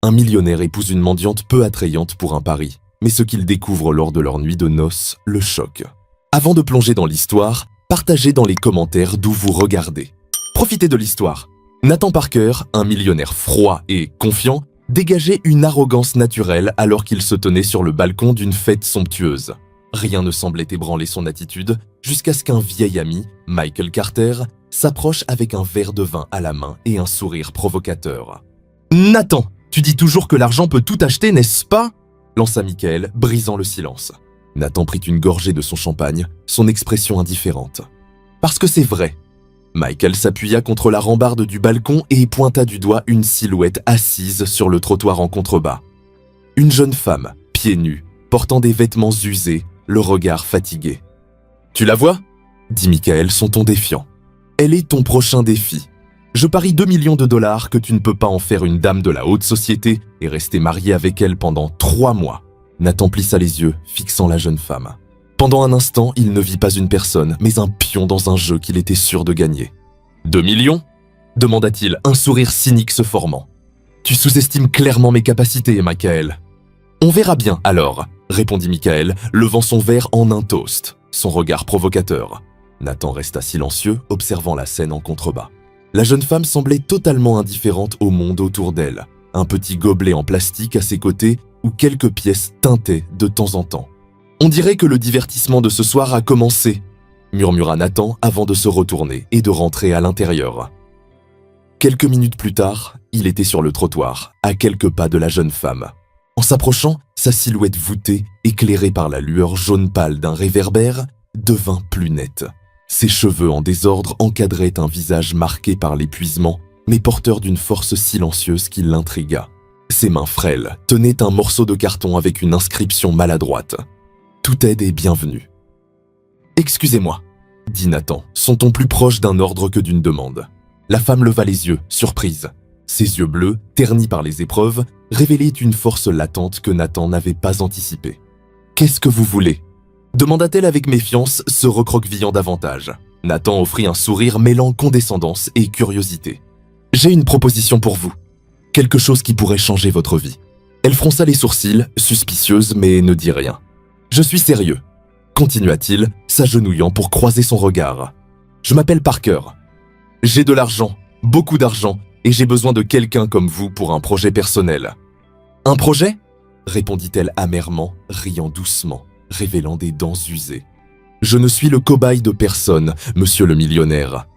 Un millionnaire épouse une mendiante peu attrayante pour un pari, mais ce qu'il découvre lors de leur nuit de noces le choque. Avant de plonger dans l'histoire, partagez dans les commentaires d'où vous regardez. Profitez de l'histoire. Nathan Parker, un millionnaire froid et confiant, dégageait une arrogance naturelle alors qu'il se tenait sur le balcon d'une fête somptueuse. Rien ne semblait ébranler son attitude jusqu'à ce qu'un vieil ami, Michael Carter, s'approche avec un verre de vin à la main et un sourire provocateur. « Nathan, tu dis toujours que l'argent peut tout acheter, n'est-ce pas ?» lança Michael, brisant le silence. Nathan prit une gorgée de son champagne, son expression indifférente. « Parce que c'est vrai. » Michael s'appuya contre la rambarde du balcon et pointa du doigt une silhouette assise sur le trottoir en contrebas. Une jeune femme, pieds nus, portant des vêtements usés, le regard fatigué. « Tu la vois ?» dit Michael, son ton défiant. « Elle est ton prochain défi. Je parie 2 millions de dollars que tu ne peux pas en faire une dame de la haute société et rester marié avec elle pendant 3 mois. » Nathan plissa les yeux, fixant la jeune femme. Pendant un instant, il ne vit pas une personne, mais un pion dans un jeu qu'il était sûr de gagner. « 2 millions ?» demanda-t-il, un sourire cynique se formant. « Tu sous-estimes clairement mes capacités, Michael. »« On verra bien, alors, » répondit Michael, levant son verre en un toast, son regard provocateur. Nathan resta silencieux, observant la scène en contrebas. La jeune femme semblait totalement indifférente au monde autour d'elle. Un petit gobelet en plastique à ses côtés où quelques pièces tintaient de temps en temps. « On dirait que le divertissement de ce soir a commencé », murmura Nathan avant de se retourner et de rentrer à l'intérieur. Quelques minutes plus tard, il était sur le trottoir, à quelques pas de la jeune femme. En s'approchant, sa silhouette voûtée, éclairée par la lueur jaune pâle d'un réverbère, devint plus nette. Ses cheveux en désordre encadraient un visage marqué par l'épuisement, mais porteur d'une force silencieuse qui l'intrigua. Ses mains frêles tenaient un morceau de carton avec une inscription maladroite. « Toute aide est bienvenue. »« Excusez-moi, » dit Nathan, son ton plus proche d'un ordre que d'une demande. La femme leva les yeux, surprise. Ses yeux bleus, ternis par les épreuves, révélaient une force latente que Nathan n'avait pas anticipée. « Qu'est-ce que vous voulez ?» demanda-t-elle avec méfiance, se recroquevillant davantage. Nathan offrit un sourire mêlant condescendance et curiosité. « J'ai une proposition pour vous. Quelque chose qui pourrait changer votre vie. » Elle fronça les sourcils, suspicieuse mais ne dit rien. « Je suis sérieux, » continua-t-il, s'agenouillant pour croiser son regard. « Je m'appelle Parker. J'ai de l'argent, beaucoup d'argent, et j'ai besoin de quelqu'un comme vous pour un projet personnel. »« Un projet ?» répondit-elle amèrement, riant doucement, révélant des dents usées. « Je ne suis le cobaye de personne, monsieur le millionnaire. »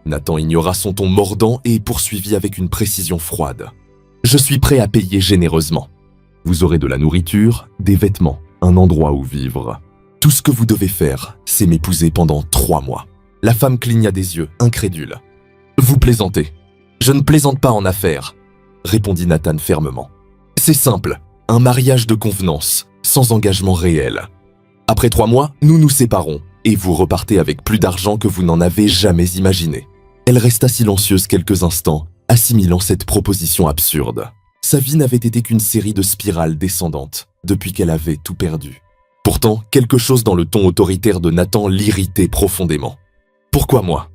Nathan ignora son ton mordant et poursuivit avec une précision froide. « Je suis prêt à payer généreusement. Vous aurez de la nourriture, des vêtements, un endroit où vivre. Tout ce que vous devez faire, c'est m'épouser pendant 3 mois. » La femme cligna des yeux, incrédule. « Vous plaisantez. »« Je ne plaisante pas en affaires, » répondit Nathan fermement. « C'est simple, un mariage de convenance, sans engagement réel. Après 3 mois, nous nous séparons, et vous repartez avec plus d'argent que vous n'en avez jamais imaginé. » Elle resta silencieuse quelques instants, assimilant cette proposition absurde. Sa vie n'avait été qu'une série de spirales descendantes, depuis qu'elle avait tout perdu. Pourtant, quelque chose dans le ton autoritaire de Nathan l'irritait profondément. « Pourquoi moi ?»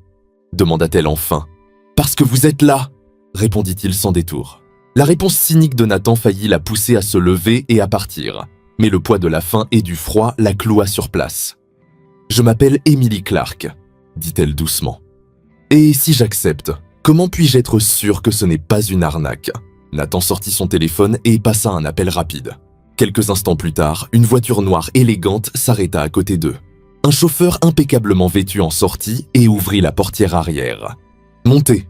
demanda-t-elle enfin. « Parce que vous êtes là !» répondit-il sans détour. La réponse cynique de Nathan faillit la pousser à se lever et à partir, mais le poids de la faim et du froid la cloua sur place. « Je m'appelle Emily Clark, » dit-elle doucement. « Et si j'accepte, comment puis-je être sûr que ce n'est pas une arnaque ?» Nathan sortit son téléphone et passa un appel rapide. Quelques instants plus tard, une voiture noire élégante s'arrêta à côté d'eux. Un chauffeur impeccablement vêtu en sortit et ouvrit la portière arrière. « Montez !»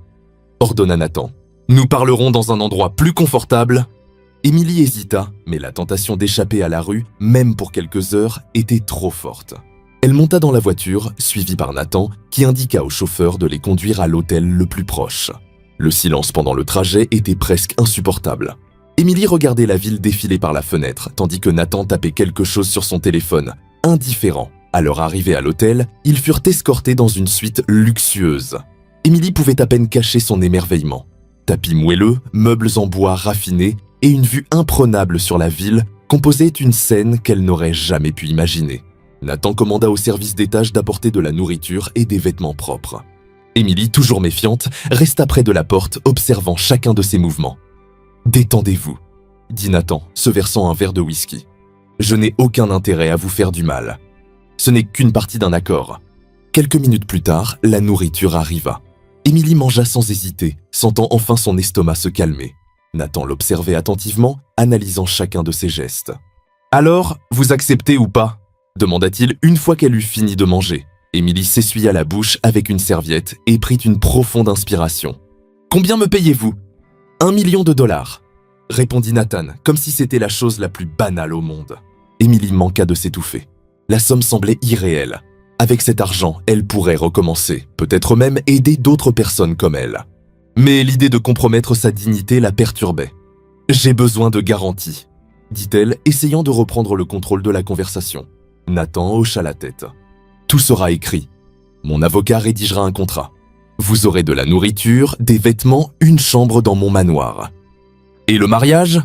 ordonna Nathan. « Nous parlerons dans un endroit plus confortable. » Emily hésita, mais la tentation d'échapper à la rue, même pour quelques heures, était trop forte. Elle monta dans la voiture, suivie par Nathan, qui indiqua au chauffeur de les conduire à l'hôtel le plus proche. Le silence pendant le trajet était presque insupportable. Emily regardait la ville défiler par la fenêtre, tandis que Nathan tapait quelque chose sur son téléphone, indifférent. À leur arrivée à l'hôtel, ils furent escortés dans une suite luxueuse. Emily pouvait à peine cacher son émerveillement. Tapis moelleux, meubles en bois raffinés et une vue imprenable sur la ville composaient une scène qu'elle n'aurait jamais pu imaginer. Nathan commanda au service d'étage d'apporter de la nourriture et des vêtements propres. Emily, toujours méfiante, resta près de la porte, observant chacun de ses mouvements. « Détendez-vous, » dit Nathan, se versant un verre de whisky. « Je n'ai aucun intérêt à vous faire du mal. Ce n'est qu'une partie d'un accord. » Quelques minutes plus tard, la nourriture arriva. Émilie mangea sans hésiter, sentant enfin son estomac se calmer. Nathan l'observait attentivement, analysant chacun de ses gestes. « Alors, vous acceptez ou pas ?» demanda-t-il une fois qu'elle eut fini de manger. Émilie s'essuya la bouche avec une serviette et prit une profonde inspiration. « Combien me payez-vous ?»« 1 million de dollars, » répondit Nathan, comme si c'était la chose la plus banale au monde. Émilie manqua de s'étouffer. La somme semblait irréelle. Avec cet argent, elle pourrait recommencer, peut-être même aider d'autres personnes comme elle. Mais l'idée de compromettre sa dignité la perturbait. « J'ai besoin de garanties, » dit-elle, essayant de reprendre le contrôle de la conversation. Nathan hocha la tête. « Tout sera écrit. Mon avocat rédigera un contrat. Vous aurez de la nourriture, des vêtements, une chambre dans mon manoir. »« Et le mariage ?»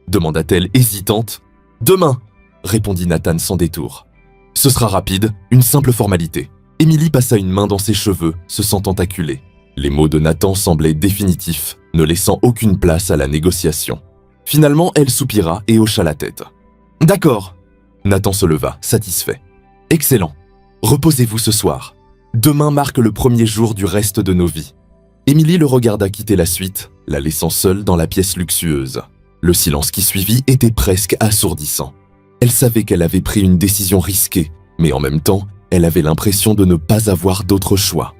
demanda-t-elle hésitante. « Demain !» répondit Nathan sans détour. « Ce sera rapide, une simple formalité. » Émilie passa une main dans ses cheveux, se sentant acculée. Les mots de Nathan semblaient définitifs, ne laissant aucune place à la négociation. Finalement, elle soupira et hocha la tête. « D'accord. » Nathan se leva, satisfait. « Excellent. Reposez-vous ce soir. Demain marque le premier jour du reste de nos vies. » Émilie le regarda quitter la suite, la laissant seule dans la pièce luxueuse. Le silence qui suivit était presque assourdissant. Elle savait qu'elle avait pris une décision risquée, mais en même temps, elle avait l'impression de ne pas avoir d'autre choix.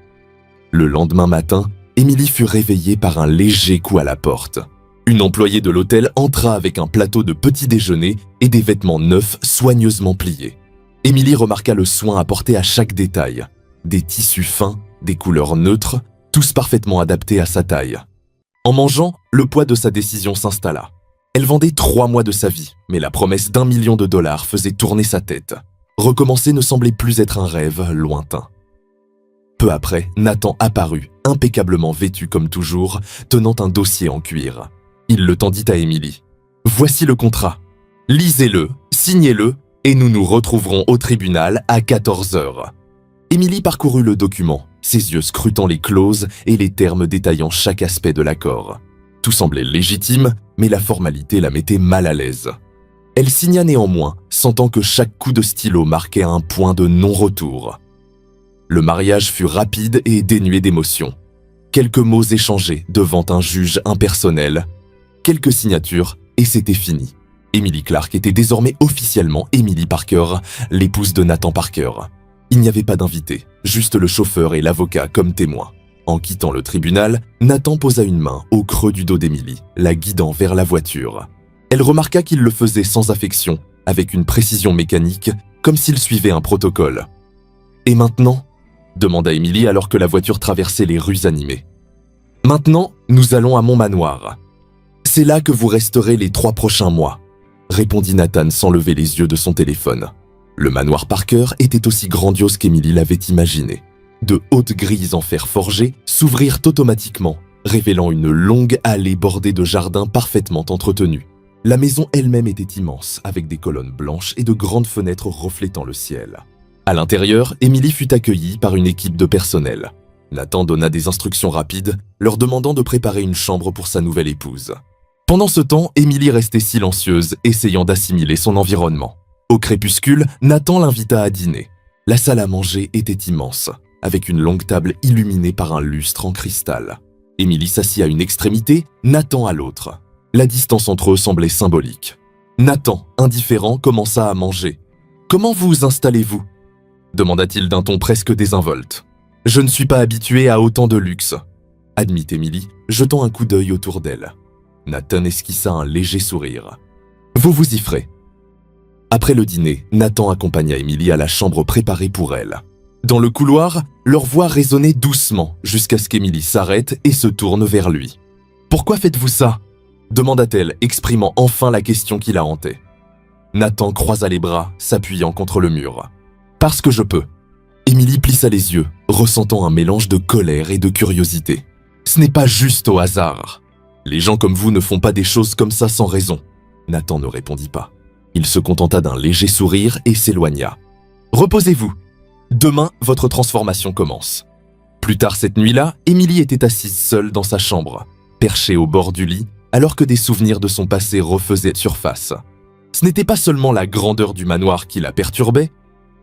Le lendemain matin, Émilie fut réveillée par un léger coup à la porte. Une employée de l'hôtel entra avec un plateau de petit déjeuner et des vêtements neufs soigneusement pliés. Émilie remarqua le soin apporté à chaque détail. Des tissus fins, des couleurs neutres, tous parfaitement adaptés à sa taille. En mangeant, le poids de sa décision s'installa. Elle vendait 3 mois de sa vie, mais la promesse d'1 million de dollars faisait tourner sa tête. Recommencer ne semblait plus être un rêve lointain. Peu après, Nathan apparut, impeccablement vêtu comme toujours, tenant un dossier en cuir. Il le tendit à Émilie. « Voici le contrat. Lisez-le, signez-le, et nous nous retrouverons au tribunal à 14 heures. » Émilie parcourut le document, ses yeux scrutant les clauses et les termes détaillant chaque aspect de l'accord. Tout semblait légitime, mais la formalité la mettait mal à l'aise. Elle signa néanmoins, sentant que chaque coup de stylo marquait un point de non-retour. Le mariage fut rapide et dénué d'émotion. Quelques mots échangés devant un juge impersonnel, quelques signatures, et c'était fini. Emily Clark était désormais officiellement Emily Parker, l'épouse de Nathan Parker. Il n'y avait pas d'invité, juste le chauffeur et l'avocat comme témoins. En quittant le tribunal, Nathan posa une main au creux du dos d'Emily, la guidant vers la voiture. Elle remarqua qu'il le faisait sans affection, avec une précision mécanique, comme s'il suivait un protocole. « Et maintenant ?» demanda Emily alors que la voiture traversait les rues animées. « Maintenant, nous allons à mon manoir. C'est là que vous resterez les 3 prochains mois. » répondit Nathan sans lever les yeux de son téléphone. Le manoir Parker était aussi grandiose qu'Emily l'avait imaginé. De hautes grilles en fer forgé s'ouvrirent automatiquement, révélant une longue allée bordée de jardins parfaitement entretenus. La maison elle-même était immense, avec des colonnes blanches et de grandes fenêtres reflétant le ciel. À l'intérieur, Emily fut accueillie par une équipe de personnel. Nathan donna des instructions rapides, leur demandant de préparer une chambre pour sa nouvelle épouse. Pendant ce temps, Emily restait silencieuse, essayant d'assimiler son environnement. Au crépuscule, Nathan l'invita à dîner. La salle à manger était immense, avec une longue table illuminée par un lustre en cristal. Emily s'assit à une extrémité, Nathan à l'autre. La distance entre eux semblait symbolique. Nathan, indifférent, commença à manger. « Comment vous installez-vous » demanda-t-il d'un ton presque désinvolte. « Je ne suis pas habitué à autant de luxe » admit Emily, jetant un coup d'œil autour d'elle. Nathan esquissa un léger sourire. « Vous vous y ferez. » Après le dîner, Nathan accompagna Emily à la chambre préparée pour elle. Dans le couloir, leurs voix résonnaient doucement jusqu'à ce qu'Emily s'arrête et se tourne vers lui. « Pourquoi faites-vous ça » demanda-t-elle, exprimant enfin la question qui la hantait. Nathan croisa les bras, s'appuyant contre le mur. « Parce que je peux. » Emily plissa les yeux, ressentant un mélange de colère et de curiosité. « Ce n'est pas juste au hasard. Les gens comme vous ne font pas des choses comme ça sans raison. » Nathan ne répondit pas. Il se contenta d'un léger sourire et s'éloigna. « Reposez-vous. Demain, votre transformation commence. » Plus tard cette nuit-là, Emily était assise seule dans sa chambre, perchée au bord du lit, alors que des souvenirs de son passé refaisaient surface. Ce n'était pas seulement la grandeur du manoir qui la perturbait,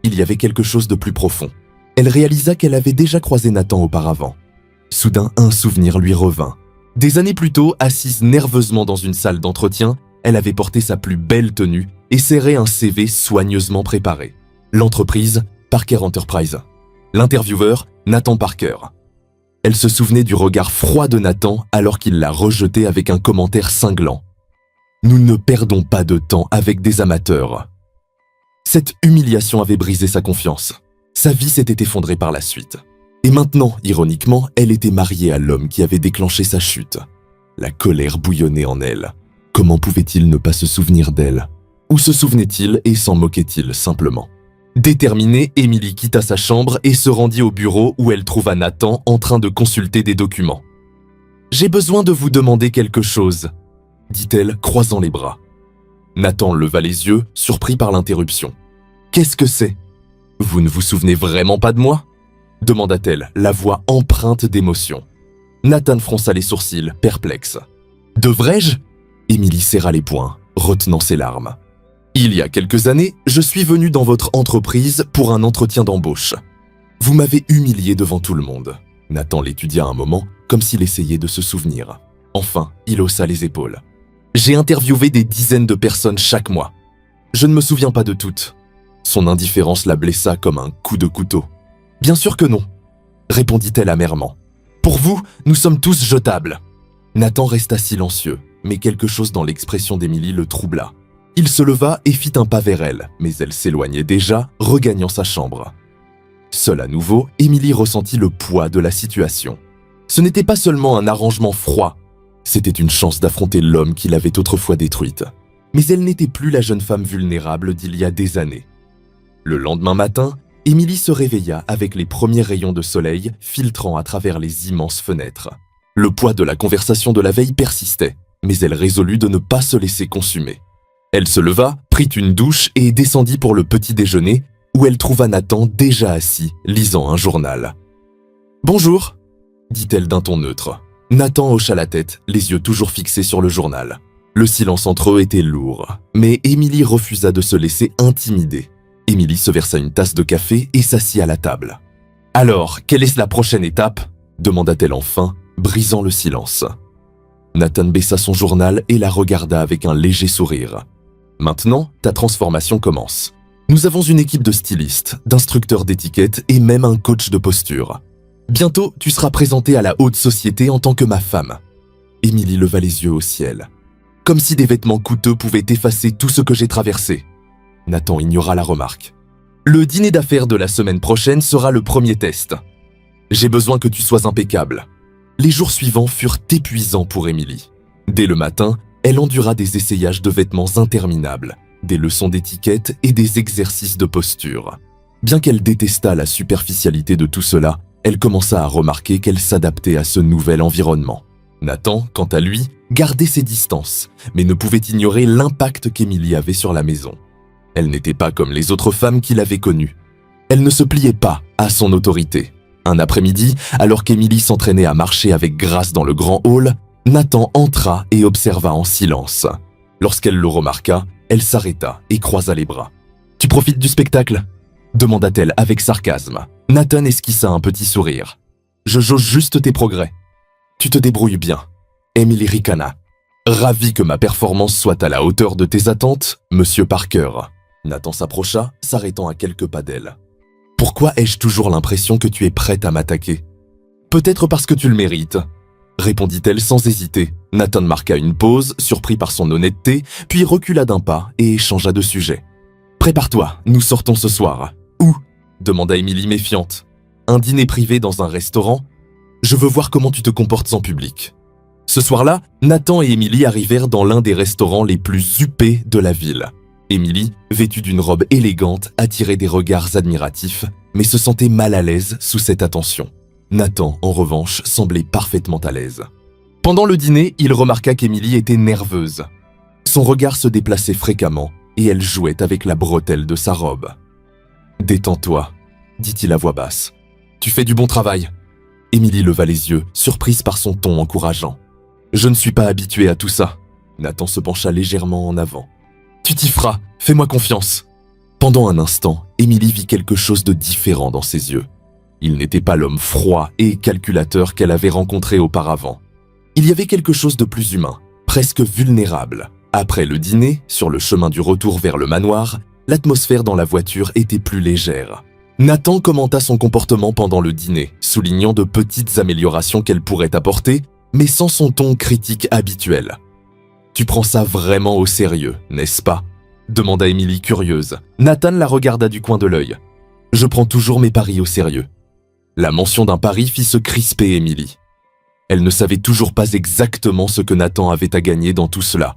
il y avait quelque chose de plus profond. Elle réalisa qu'elle avait déjà croisé Nathan auparavant. Soudain, un souvenir lui revint. Des années plus tôt, assise nerveusement dans une salle d'entretien, elle avait porté sa plus belle tenue et serré un CV soigneusement préparé. L'entreprise, Parker Enterprise. L'intervieweur, Nathan Parker. Elle se souvenait du regard froid de Nathan alors qu'il la rejetait avec un commentaire cinglant. « Nous ne perdons pas de temps avec des amateurs. » Cette humiliation avait brisé sa confiance. Sa vie s'était effondrée par la suite. Et maintenant, ironiquement, elle était mariée à l'homme qui avait déclenché sa chute. La colère bouillonnait en elle. Comment pouvait-il ne pas se souvenir d'elle? Ou se souvenait-il et s'en moquait-il simplement? Déterminée, Émilie quitta sa chambre et se rendit au bureau où elle trouva Nathan en train de consulter des documents. « J'ai besoin de vous demander quelque chose », dit-elle, croisant les bras. Nathan leva les yeux, surpris par l'interruption. « Qu'est-ce que c'est? Vous ne vous souvenez vraiment pas de moi ?» demanda-t-elle, la voix empreinte d'émotion. Nathan fronça les sourcils, perplexe. « Devrais-je » Émilie serra les poings, retenant ses larmes. « Il y a quelques années, je suis venu dans votre entreprise pour un entretien d'embauche. Vous m'avez humilié devant tout le monde. » Nathan l'étudia un moment, comme s'il essayait de se souvenir. Enfin, il haussa les épaules. « J'ai interviewé des dizaines de personnes chaque mois. Je ne me souviens pas de toutes. » Son indifférence la blessa comme un coup de couteau. « Bien sûr que non, » répondit-elle amèrement. « Pour vous, nous sommes tous jetables. » Nathan resta silencieux, mais quelque chose dans l'expression d'Émilie le troubla. Il se leva et fit un pas vers elle, mais elle s'éloignait déjà, regagnant sa chambre. Seule à nouveau, Émilie ressentit le poids de la situation. Ce n'était pas seulement un arrangement froid, c'était une chance d'affronter l'homme qui l'avait autrefois détruite. Mais elle n'était plus la jeune femme vulnérable d'il y a des années. Le lendemain matin, Émilie se réveilla avec les premiers rayons de soleil filtrant à travers les immenses fenêtres. Le poids de la conversation de la veille persistait, mais elle résolut de ne pas se laisser consumer. Elle se leva, prit une douche et descendit pour le petit déjeuner, où elle trouva Nathan déjà assis, lisant un journal. « Bonjour », dit-elle d'un ton neutre. Nathan hocha la tête, les yeux toujours fixés sur le journal. Le silence entre eux était lourd, mais Émilie refusa de se laisser intimider. Émilie se versa une tasse de café et s'assit à la table. « Alors, quelle est la prochaine étape ?» demanda-t-elle enfin, brisant le silence. Nathan baissa son journal et la regarda avec un léger sourire. « Maintenant, ta transformation commence. Nous avons une équipe de stylistes, d'instructeurs d'étiquette et même un coach de posture. Bientôt, tu seras présentée à la haute société en tant que ma femme. » Émilie leva les yeux au ciel. « Comme si des vêtements coûteux pouvaient effacer tout ce que j'ai traversé. » Nathan ignora la remarque. « Le dîner d'affaires de la semaine prochaine sera le premier test. J'ai besoin que tu sois impeccable. » Les jours suivants furent épuisants pour Émilie. Dès le matin, elle endura des essayages de vêtements interminables, des leçons d'étiquette et des exercices de posture. Bien qu'elle détestât la superficialité de tout cela, elle commença à remarquer qu'elle s'adaptait à ce nouvel environnement. Nathan, quant à lui, gardait ses distances, mais ne pouvait ignorer l'impact qu'Émilie avait sur la maison. Elle n'était pas comme les autres femmes qu'il avait connues. Elle ne se pliait pas à son autorité. Un après-midi, alors qu'Émilie s'entraînait à marcher avec grâce dans le grand hall, Nathan entra et observa en silence. Lorsqu'elle le remarqua, elle s'arrêta et croisa les bras. « Tu profites du spectacle ?» demanda-t-elle avec sarcasme. Nathan esquissa un petit sourire. « Je jauge juste tes progrès. Tu te débrouilles bien. » Émilie ricana. « Ravi que ma performance soit à la hauteur de tes attentes, Monsieur Parker. » Nathan s'approcha, s'arrêtant à quelques pas d'elle. « Pourquoi ai-je toujours l'impression que tu es prête à m'attaquer ? Peut-être parce que tu le mérites. » répondit-elle sans hésiter. Nathan marqua une pause, surpris par son honnêteté, puis recula d'un pas et changea de sujet. « Prépare-toi, nous sortons ce soir. »« Où ?» demanda Émilie méfiante. « Un dîner privé dans un restaurant ? Je veux voir comment tu te comportes en public. » Ce soir-là, Nathan et Émilie arrivèrent dans l'un des restaurants les plus huppés de la ville. Émilie, vêtue d'une robe élégante, attirait des regards admiratifs, mais se sentait mal à l'aise sous cette attention. Nathan, en revanche, semblait parfaitement à l'aise. Pendant le dîner, il remarqua qu'Émilie était nerveuse. Son regard se déplaçait fréquemment et elle jouait avec la bretelle de sa robe. « Détends-toi, » dit-il à voix basse. « Tu fais du bon travail. » Émilie leva les yeux, surprise par son ton encourageant. Je ne suis pas habitué à tout ça. Nathan se pencha légèrement en avant. Tu t'y feras, fais-moi confiance. Pendant un instant, Émilie vit quelque chose de différent dans ses yeux. Il n'était pas l'homme froid et calculateur qu'elle avait rencontré auparavant. Il y avait quelque chose de plus humain, presque vulnérable. Après le dîner, sur le chemin du retour vers le manoir, l'atmosphère dans la voiture était plus légère. Nathan commenta son comportement pendant le dîner, soulignant de petites améliorations qu'elle pourrait apporter, mais sans son ton critique habituel. « Tu prends ça vraiment au sérieux, n'est-ce pas ?» demanda Émilie curieuse. Nathan la regarda du coin de l'œil. « Je prends toujours mes paris au sérieux. » La mention d'un pari fit se crisper Émilie. Elle ne savait toujours pas exactement ce que Nathan avait à gagner dans tout cela,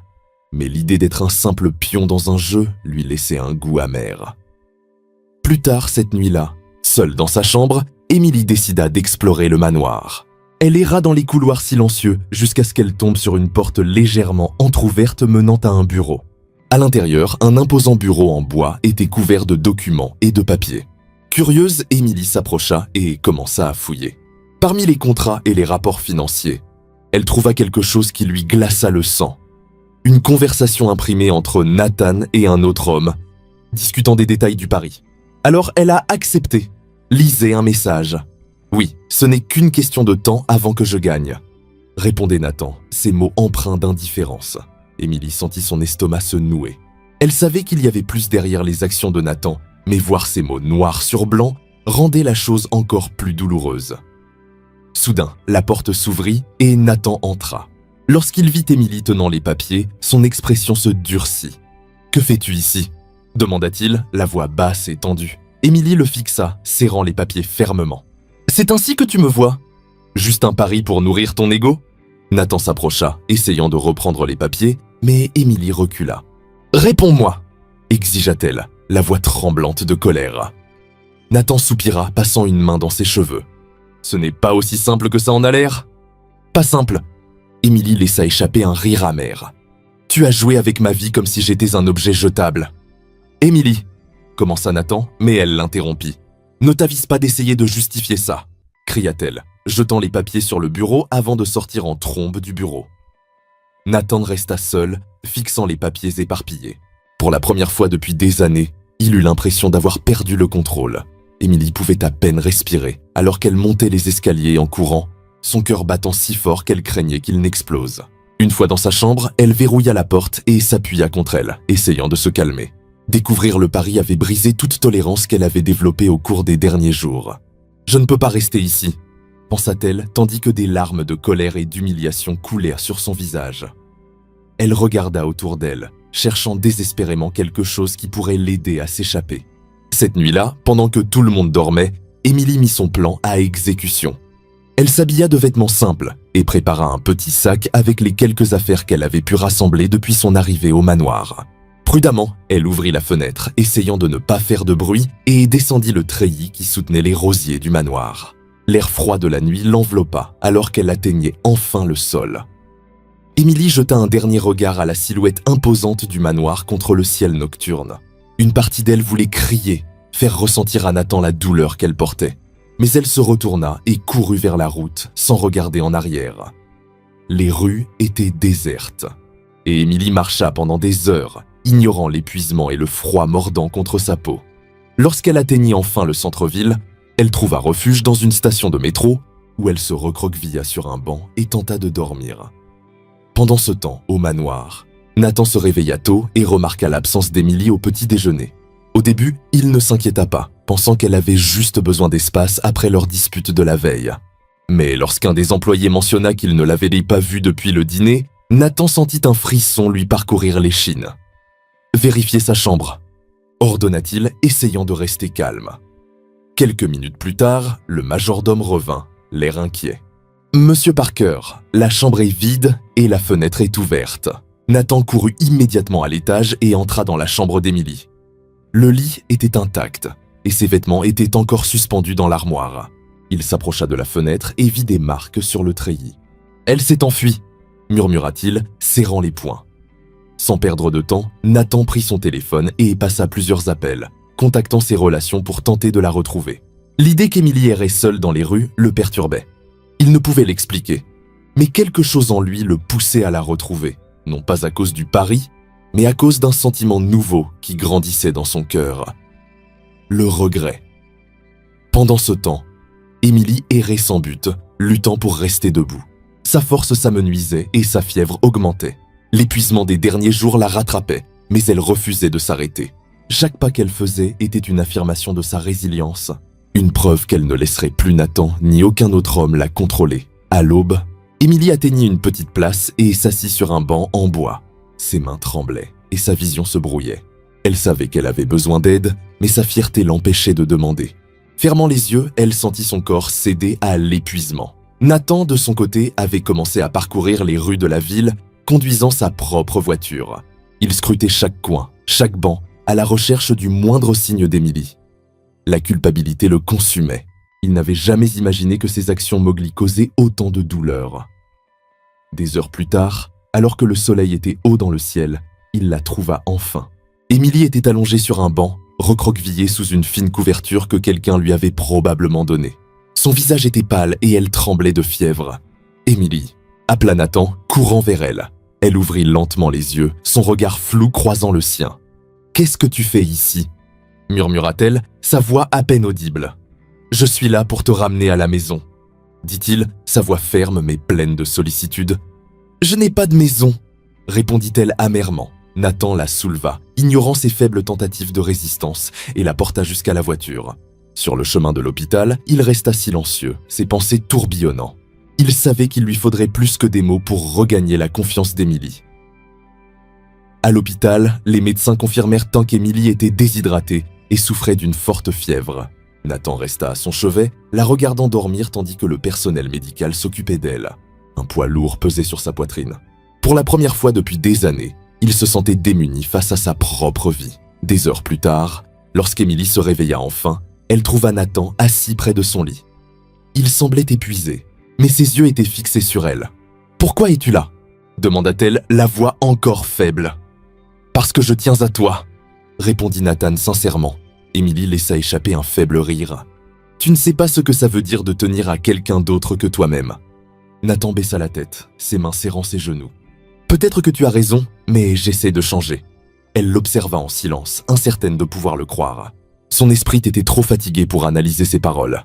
mais l'idée d'être un simple pion dans un jeu lui laissait un goût amer. Plus tard cette nuit-là, seule dans sa chambre, Émilie décida d'explorer le manoir. Elle erra dans les couloirs silencieux jusqu'à ce qu'elle tombe sur une porte légèrement entr'ouverte menant à un bureau. À l'intérieur, un imposant bureau en bois était couvert de documents et de papiers. Curieuse, Émilie s'approcha et commença à fouiller. Parmi les contrats et les rapports financiers, elle trouva quelque chose qui lui glaça le sang. Une conversation imprimée entre Nathan et un autre homme, discutant des détails du pari. Alors elle a accepté. Lisez un message. « Oui, ce n'est qu'une question de temps avant que je gagne. » répondait Nathan, ses mots empreints d'indifférence. Émilie sentit son estomac se nouer. Elle savait qu'il y avait plus derrière les actions de Nathan, mais voir ces mots noirs sur blanc rendait la chose encore plus douloureuse. Soudain, la porte s'ouvrit et Nathan entra. Lorsqu'il vit Émilie tenant les papiers, son expression se durcit. « Que fais-tu ici ?» demanda-t-il, la voix basse et tendue. Émilie le fixa, serrant les papiers fermement. « C'est ainsi que tu me vois ? Juste un pari pour nourrir ton ego ?» Nathan s'approcha, essayant de reprendre les papiers, mais Émilie recula. « Réponds-moi » exigea-t-elle, la voix tremblante de colère. Nathan soupira, passant une main dans ses cheveux. « Ce n'est pas aussi simple que ça en a l'air ?»« Pas simple !» Émilie laissa échapper un rire amer. « Tu as joué avec ma vie comme si j'étais un objet jetable. »« Émilie !» commença Nathan, mais elle l'interrompit. « Ne t'avise pas d'essayer de justifier ça !» cria-t-elle, jetant les papiers sur le bureau avant de sortir en trombe du bureau. Nathan resta seul, fixant les papiers éparpillés. Pour la première fois depuis des années, il eut l'impression d'avoir perdu le contrôle. Émilie pouvait à peine respirer, alors qu'elle montait les escaliers en courant, son cœur battant si fort qu'elle craignait qu'il n'explose. Une fois dans sa chambre, elle verrouilla la porte et s'appuya contre elle, essayant de se calmer. Découvrir le pari avait brisé toute tolérance qu'elle avait développée au cours des derniers jours. « Je ne peux pas rester ici », pensa-t-elle, tandis que des larmes de colère et d'humiliation coulèrent sur son visage. Elle regarda autour d'elle, cherchant désespérément quelque chose qui pourrait l'aider à s'échapper. Cette nuit-là, pendant que tout le monde dormait, Émilie mit son plan à exécution. Elle s'habilla de vêtements simples et prépara un petit sac avec les quelques affaires qu'elle avait pu rassembler depuis son arrivée au manoir. Prudemment, elle ouvrit la fenêtre, essayant de ne pas faire de bruit, et descendit le treillis qui soutenait les rosiers du manoir. L'air froid de la nuit l'enveloppa alors qu'elle atteignait enfin le sol. Émilie jeta un dernier regard à la silhouette imposante du manoir contre le ciel nocturne. Une partie d'elle voulait crier, faire ressentir à Nathan la douleur qu'elle portait. Mais elle se retourna et courut vers la route, sans regarder en arrière. Les rues étaient désertes, et Émilie marcha pendant des heures, ignorant l'épuisement et le froid mordant contre sa peau. Lorsqu'elle atteignit enfin le centre-ville, elle trouva refuge dans une station de métro, où elle se recroquevilla sur un banc et tenta de dormir. Pendant ce temps, au manoir, Nathan se réveilla tôt et remarqua l'absence d'Émilie au petit déjeuner. Au début, il ne s'inquiéta pas, pensant qu'elle avait juste besoin d'espace après leur dispute de la veille. Mais lorsqu'un des employés mentionna qu'il ne l'avait pas vue depuis le dîner, Nathan sentit un frisson lui parcourir l'échine. « Vérifiez sa chambre », ordonna-t-il, essayant de rester calme. Quelques minutes plus tard, le majordome revint, l'air inquiet. « Monsieur Parker, la chambre est vide et la fenêtre est ouverte. » Nathan courut immédiatement à l'étage et entra dans la chambre d'Émilie. Le lit était intact et ses vêtements étaient encore suspendus dans l'armoire. Il s'approcha de la fenêtre et vit des marques sur le treillis. « Elle s'est enfuie », murmura-t-il, serrant les poings. Sans perdre de temps, Nathan prit son téléphone et passa plusieurs appels, contactant ses relations pour tenter de la retrouver. L'idée qu'Émilie errait seule dans les rues le perturbait. Il ne pouvait l'expliquer. Mais quelque chose en lui le poussait à la retrouver, non pas à cause du pari, mais à cause d'un sentiment nouveau qui grandissait dans son cœur. Le regret. Pendant ce temps, Émilie errait sans but, luttant pour rester debout. Sa force s'amenuisait et sa fièvre augmentait. L'épuisement des derniers jours la rattrapait, mais elle refusait de s'arrêter. Chaque pas qu'elle faisait était une affirmation de sa résilience, une preuve qu'elle ne laisserait plus Nathan ni aucun autre homme la contrôler. À l'aube, Émilie atteignit une petite place et s'assit sur un banc en bois. Ses mains tremblaient et sa vision se brouillait. Elle savait qu'elle avait besoin d'aide, mais sa fierté l'empêchait de demander. Fermant les yeux, elle sentit son corps céder à l'épuisement. Nathan, de son côté, avait commencé à parcourir les rues de la ville, conduisant sa propre voiture. Il scrutait chaque coin, chaque banc, à la recherche du moindre signe d'Émilie. La culpabilité le consumait. Il n'avait jamais imaginé que ses actions mogli causer autant de douleur. Des heures plus tard, alors que le soleil était haut dans le ciel, il la trouva enfin. Émilie était allongée sur un banc, recroquevillée sous une fine couverture que quelqu'un lui avait probablement donnée. Son visage était pâle et elle tremblait de fièvre. Émilie appela Nathan, courant vers elle. Elle ouvrit lentement les yeux, son regard flou croisant le sien. « Qu'est-ce que tu fais ici ?» murmura-t-elle, sa voix à peine audible. « Je suis là pour te ramener à la maison », dit-il, sa voix ferme mais pleine de sollicitude. « Je n'ai pas de maison », répondit-elle amèrement. Nathan la souleva, ignorant ses faibles tentatives de résistance, et la porta jusqu'à la voiture. Sur le chemin de l'hôpital, il resta silencieux, ses pensées tourbillonnant. Il savait qu'il lui faudrait plus que des mots pour regagner la confiance d'Émilie. À l'hôpital, les médecins confirmèrent qu'Émilie était déshydratée et souffrait d'une forte fièvre. Nathan resta à son chevet, la regardant dormir tandis que le personnel médical s'occupait d'elle. Un poids lourd pesait sur sa poitrine. Pour la première fois depuis des années, il se sentait démuni face à sa propre vie. Des heures plus tard, lorsqu'Émilie se réveilla enfin, elle trouva Nathan assis près de son lit. Il semblait épuisé, mais ses yeux étaient fixés sur elle. « Pourquoi es-tu là ?» demanda-t-elle, la voix encore faible. « Parce que je tiens à toi », répondit Nathan sincèrement. Émilie laissa échapper un faible rire. « Tu ne sais pas ce que ça veut dire de tenir à quelqu'un d'autre que toi-même. » Nathan baissa la tête, ses mains serrant ses genoux. « Peut-être que tu as raison, mais j'essaie de changer. » Elle l'observa en silence, incertaine de pouvoir le croire. Son esprit était trop fatigué pour analyser ses paroles.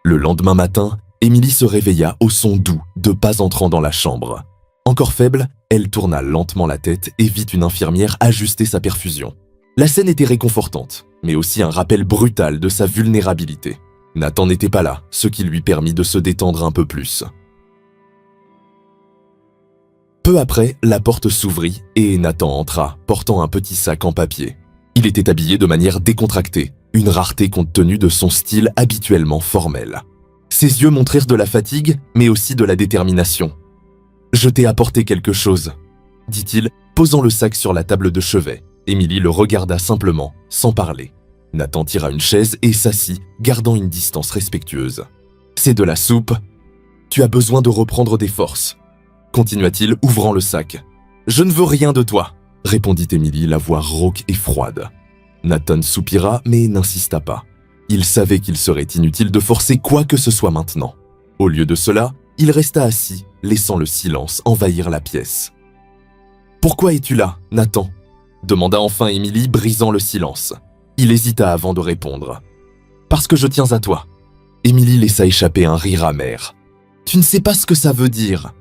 Le lendemain matin, Émilie se réveilla au son doux de pas entrant dans la chambre. Encore faible, elle tourna lentement la tête et vit une infirmière ajuster sa perfusion. La scène était réconfortante, mais aussi un rappel brutal de sa vulnérabilité. Nathan n'était pas là, ce qui lui permit de se détendre un peu plus. Peu après, la porte s'ouvrit et Nathan entra, portant un petit sac en papier. Il était habillé de manière décontractée, une rareté compte tenu de son style habituellement formel. Ses yeux montrèrent de la fatigue, mais aussi de la détermination. « Je t'ai apporté quelque chose », dit-il, posant le sac sur la table de chevet. Émilie le regarda simplement, sans parler. Nathan tira une chaise et s'assit, gardant une distance respectueuse. « C'est de la soupe. Tu as besoin de reprendre des forces », continua-t-il, ouvrant le sac. « Je ne veux rien de toi », répondit Émilie, la voix rauque et froide. Nathan soupira, mais n'insista pas. Il savait qu'il serait inutile de forcer quoi que ce soit maintenant. Au lieu de cela, il resta assis, laissant le silence envahir la pièce. « Pourquoi es-tu là, Nathan ?» demanda enfin Émilie, brisant le silence. Il hésita avant de répondre. « Parce que je tiens à toi. » Émilie laissa échapper un rire amer. « Tu ne sais pas ce que ça veut dire. »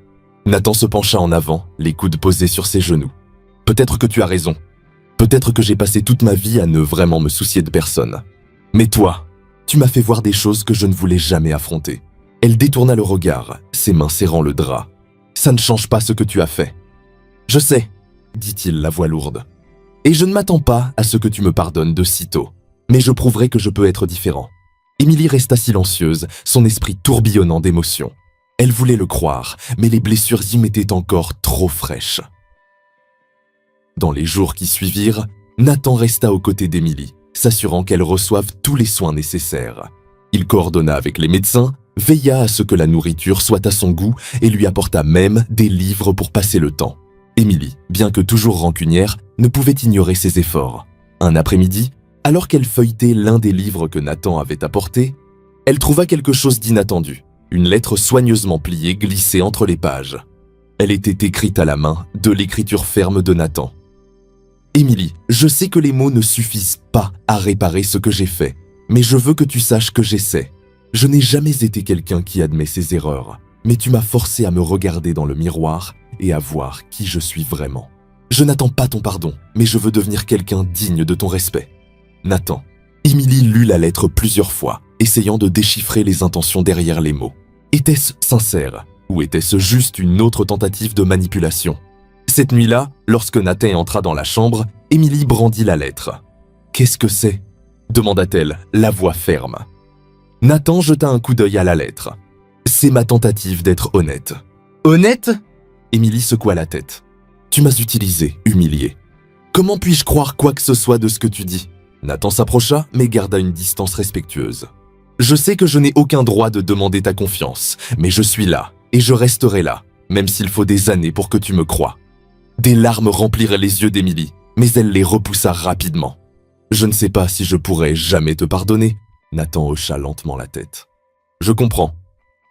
Nathan se pencha en avant, les coudes posés sur ses genoux. « Peut-être que tu as raison. Peut-être que j'ai passé toute ma vie à ne vraiment me soucier de personne. Mais toi, tu m'as fait voir des choses que je ne voulais jamais affronter. » Elle détourna le regard, ses mains serrant le drap. « Ça ne change pas ce que tu as fait. »« Je sais, » dit-il, la voix lourde. « Et je ne m'attends pas à ce que tu me pardonnes de sitôt. Mais je prouverai que je peux être différent. » Émilie resta silencieuse, son esprit tourbillonnant d'émotions. Elle voulait le croire, mais les blessures y m'étaient encore trop fraîches. Dans les jours qui suivirent, Nathan resta aux côtés d'Émilie, s'assurant qu'elle reçoive tous les soins nécessaires. Il coordonna avec les médecins, veilla à ce que la nourriture soit à son goût et lui apporta même des livres pour passer le temps. Émilie, bien que toujours rancunière, ne pouvait ignorer ses efforts. Un après-midi, alors qu'elle feuilletait l'un des livres que Nathan avait apporté, elle trouva quelque chose d'inattendu. Une lettre soigneusement pliée glissait entre les pages. Elle était écrite à la main, de l'écriture ferme de Nathan. « Émilie, je sais que les mots ne suffisent pas à réparer ce que j'ai fait, mais je veux que tu saches que j'essaie. Je n'ai jamais été quelqu'un qui admet ses erreurs, mais tu m'as forcé à me regarder dans le miroir et à voir qui je suis vraiment. Je n'attends pas ton pardon, mais je veux devenir quelqu'un digne de ton respect. Nathan. » Émilie lut la lettre plusieurs fois, essayant de déchiffrer les intentions derrière les mots. Était-ce sincère, ou était-ce juste une autre tentative de manipulation? Cette nuit-là, lorsque Nathan entra dans la chambre, Émilie brandit la lettre. « Qu'est-ce que c'est » demanda-t-elle, la voix ferme. Nathan jeta un coup d'œil à la lettre. « C'est ma tentative d'être honnête. »« Honnête » Émilie secoua la tête. « Tu m'as utilisé, humilié. Comment puis-je croire quoi que ce soit de ce que tu dis ?» Nathan s'approcha, mais garda une distance respectueuse. « Je sais que je n'ai aucun droit de demander ta confiance, mais je suis là, et je resterai là, même s'il faut des années pour que tu me croies. » Des larmes remplirent les yeux d'Émilie, mais elle les repoussa rapidement. « Je ne sais pas si je pourrai jamais te pardonner. » Nathan hocha lentement la tête. « Je comprends. »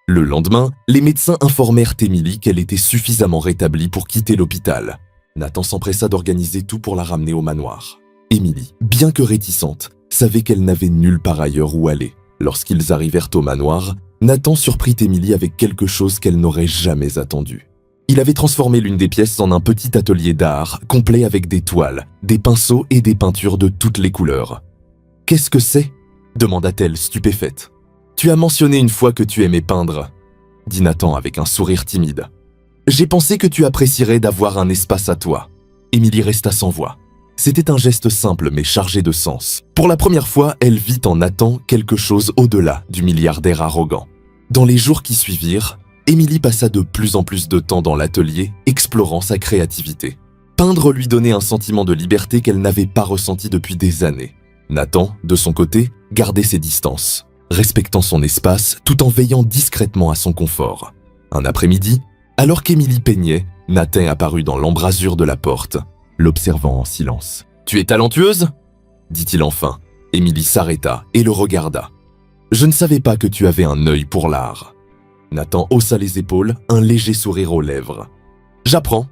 Le lendemain, les médecins informèrent Émilie qu'elle était suffisamment rétablie pour quitter l'hôpital. Nathan s'empressa d'organiser tout pour la ramener au manoir. Émilie, bien que réticente, savait qu'elle n'avait nulle part ailleurs où aller. Lorsqu'ils arrivèrent au manoir, Nathan surprit Émilie avec quelque chose qu'elle n'aurait jamais attendu. Il avait transformé l'une des pièces en un petit atelier d'art, complet avec des toiles, des pinceaux et des peintures de toutes les couleurs. « Qu'est-ce que c'est » demanda-t-elle stupéfaite. « Tu as mentionné une fois que tu aimais peindre, » dit Nathan avec un sourire timide. « J'ai pensé que tu apprécierais d'avoir un espace à toi. » Émilie resta sans voix. C'était un geste simple mais chargé de sens. Pour la première fois, elle vit en Nathan quelque chose au-delà du milliardaire arrogant. Dans les jours qui suivirent, Émilie passa de plus en plus de temps dans l'atelier, explorant sa créativité. Peindre lui donnait un sentiment de liberté qu'elle n'avait pas ressenti depuis des années. Nathan, de son côté, gardait ses distances, respectant son espace tout en veillant discrètement à son confort. Un après-midi, alors qu'Émilie peignait, Nathan apparut dans l'embrasure de la porte, l'observant en silence. « Tu es talentueuse » dit-il enfin. Émilie s'arrêta et le regarda. « Je ne savais pas que tu avais un œil pour l'art. » Nathan haussa les épaules, un léger sourire aux lèvres. « J'apprends. »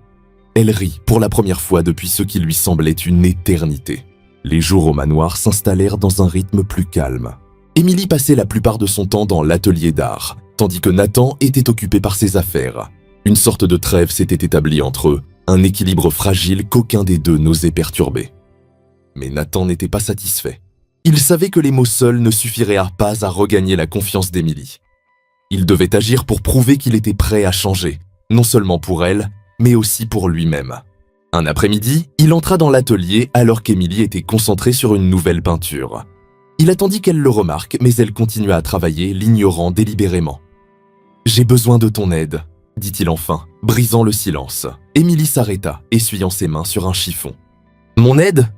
Elle rit pour la première fois depuis ce qui lui semblait une éternité. Les jours au manoir s'installèrent dans un rythme plus calme. Émilie passait la plupart de son temps dans l'atelier d'art, tandis que Nathan était occupé par ses affaires. Une sorte de trêve s'était établie entre eux, un équilibre fragile qu'aucun des deux n'osait perturber. Mais Nathan n'était pas satisfait. Il savait que les mots seuls ne suffiraient pas à regagner la confiance d'Émilie. Il devait agir pour prouver qu'il était prêt à changer, non seulement pour elle, mais aussi pour lui-même. Un après-midi, il entra dans l'atelier alors qu'Émilie était concentrée sur une nouvelle peinture. Il attendit qu'elle le remarque, mais elle continua à travailler, l'ignorant délibérément. « J'ai besoin de ton aide », dit-il enfin, brisant le silence. Émilie s'arrêta, essuyant ses mains sur un chiffon. « Mon aide ?»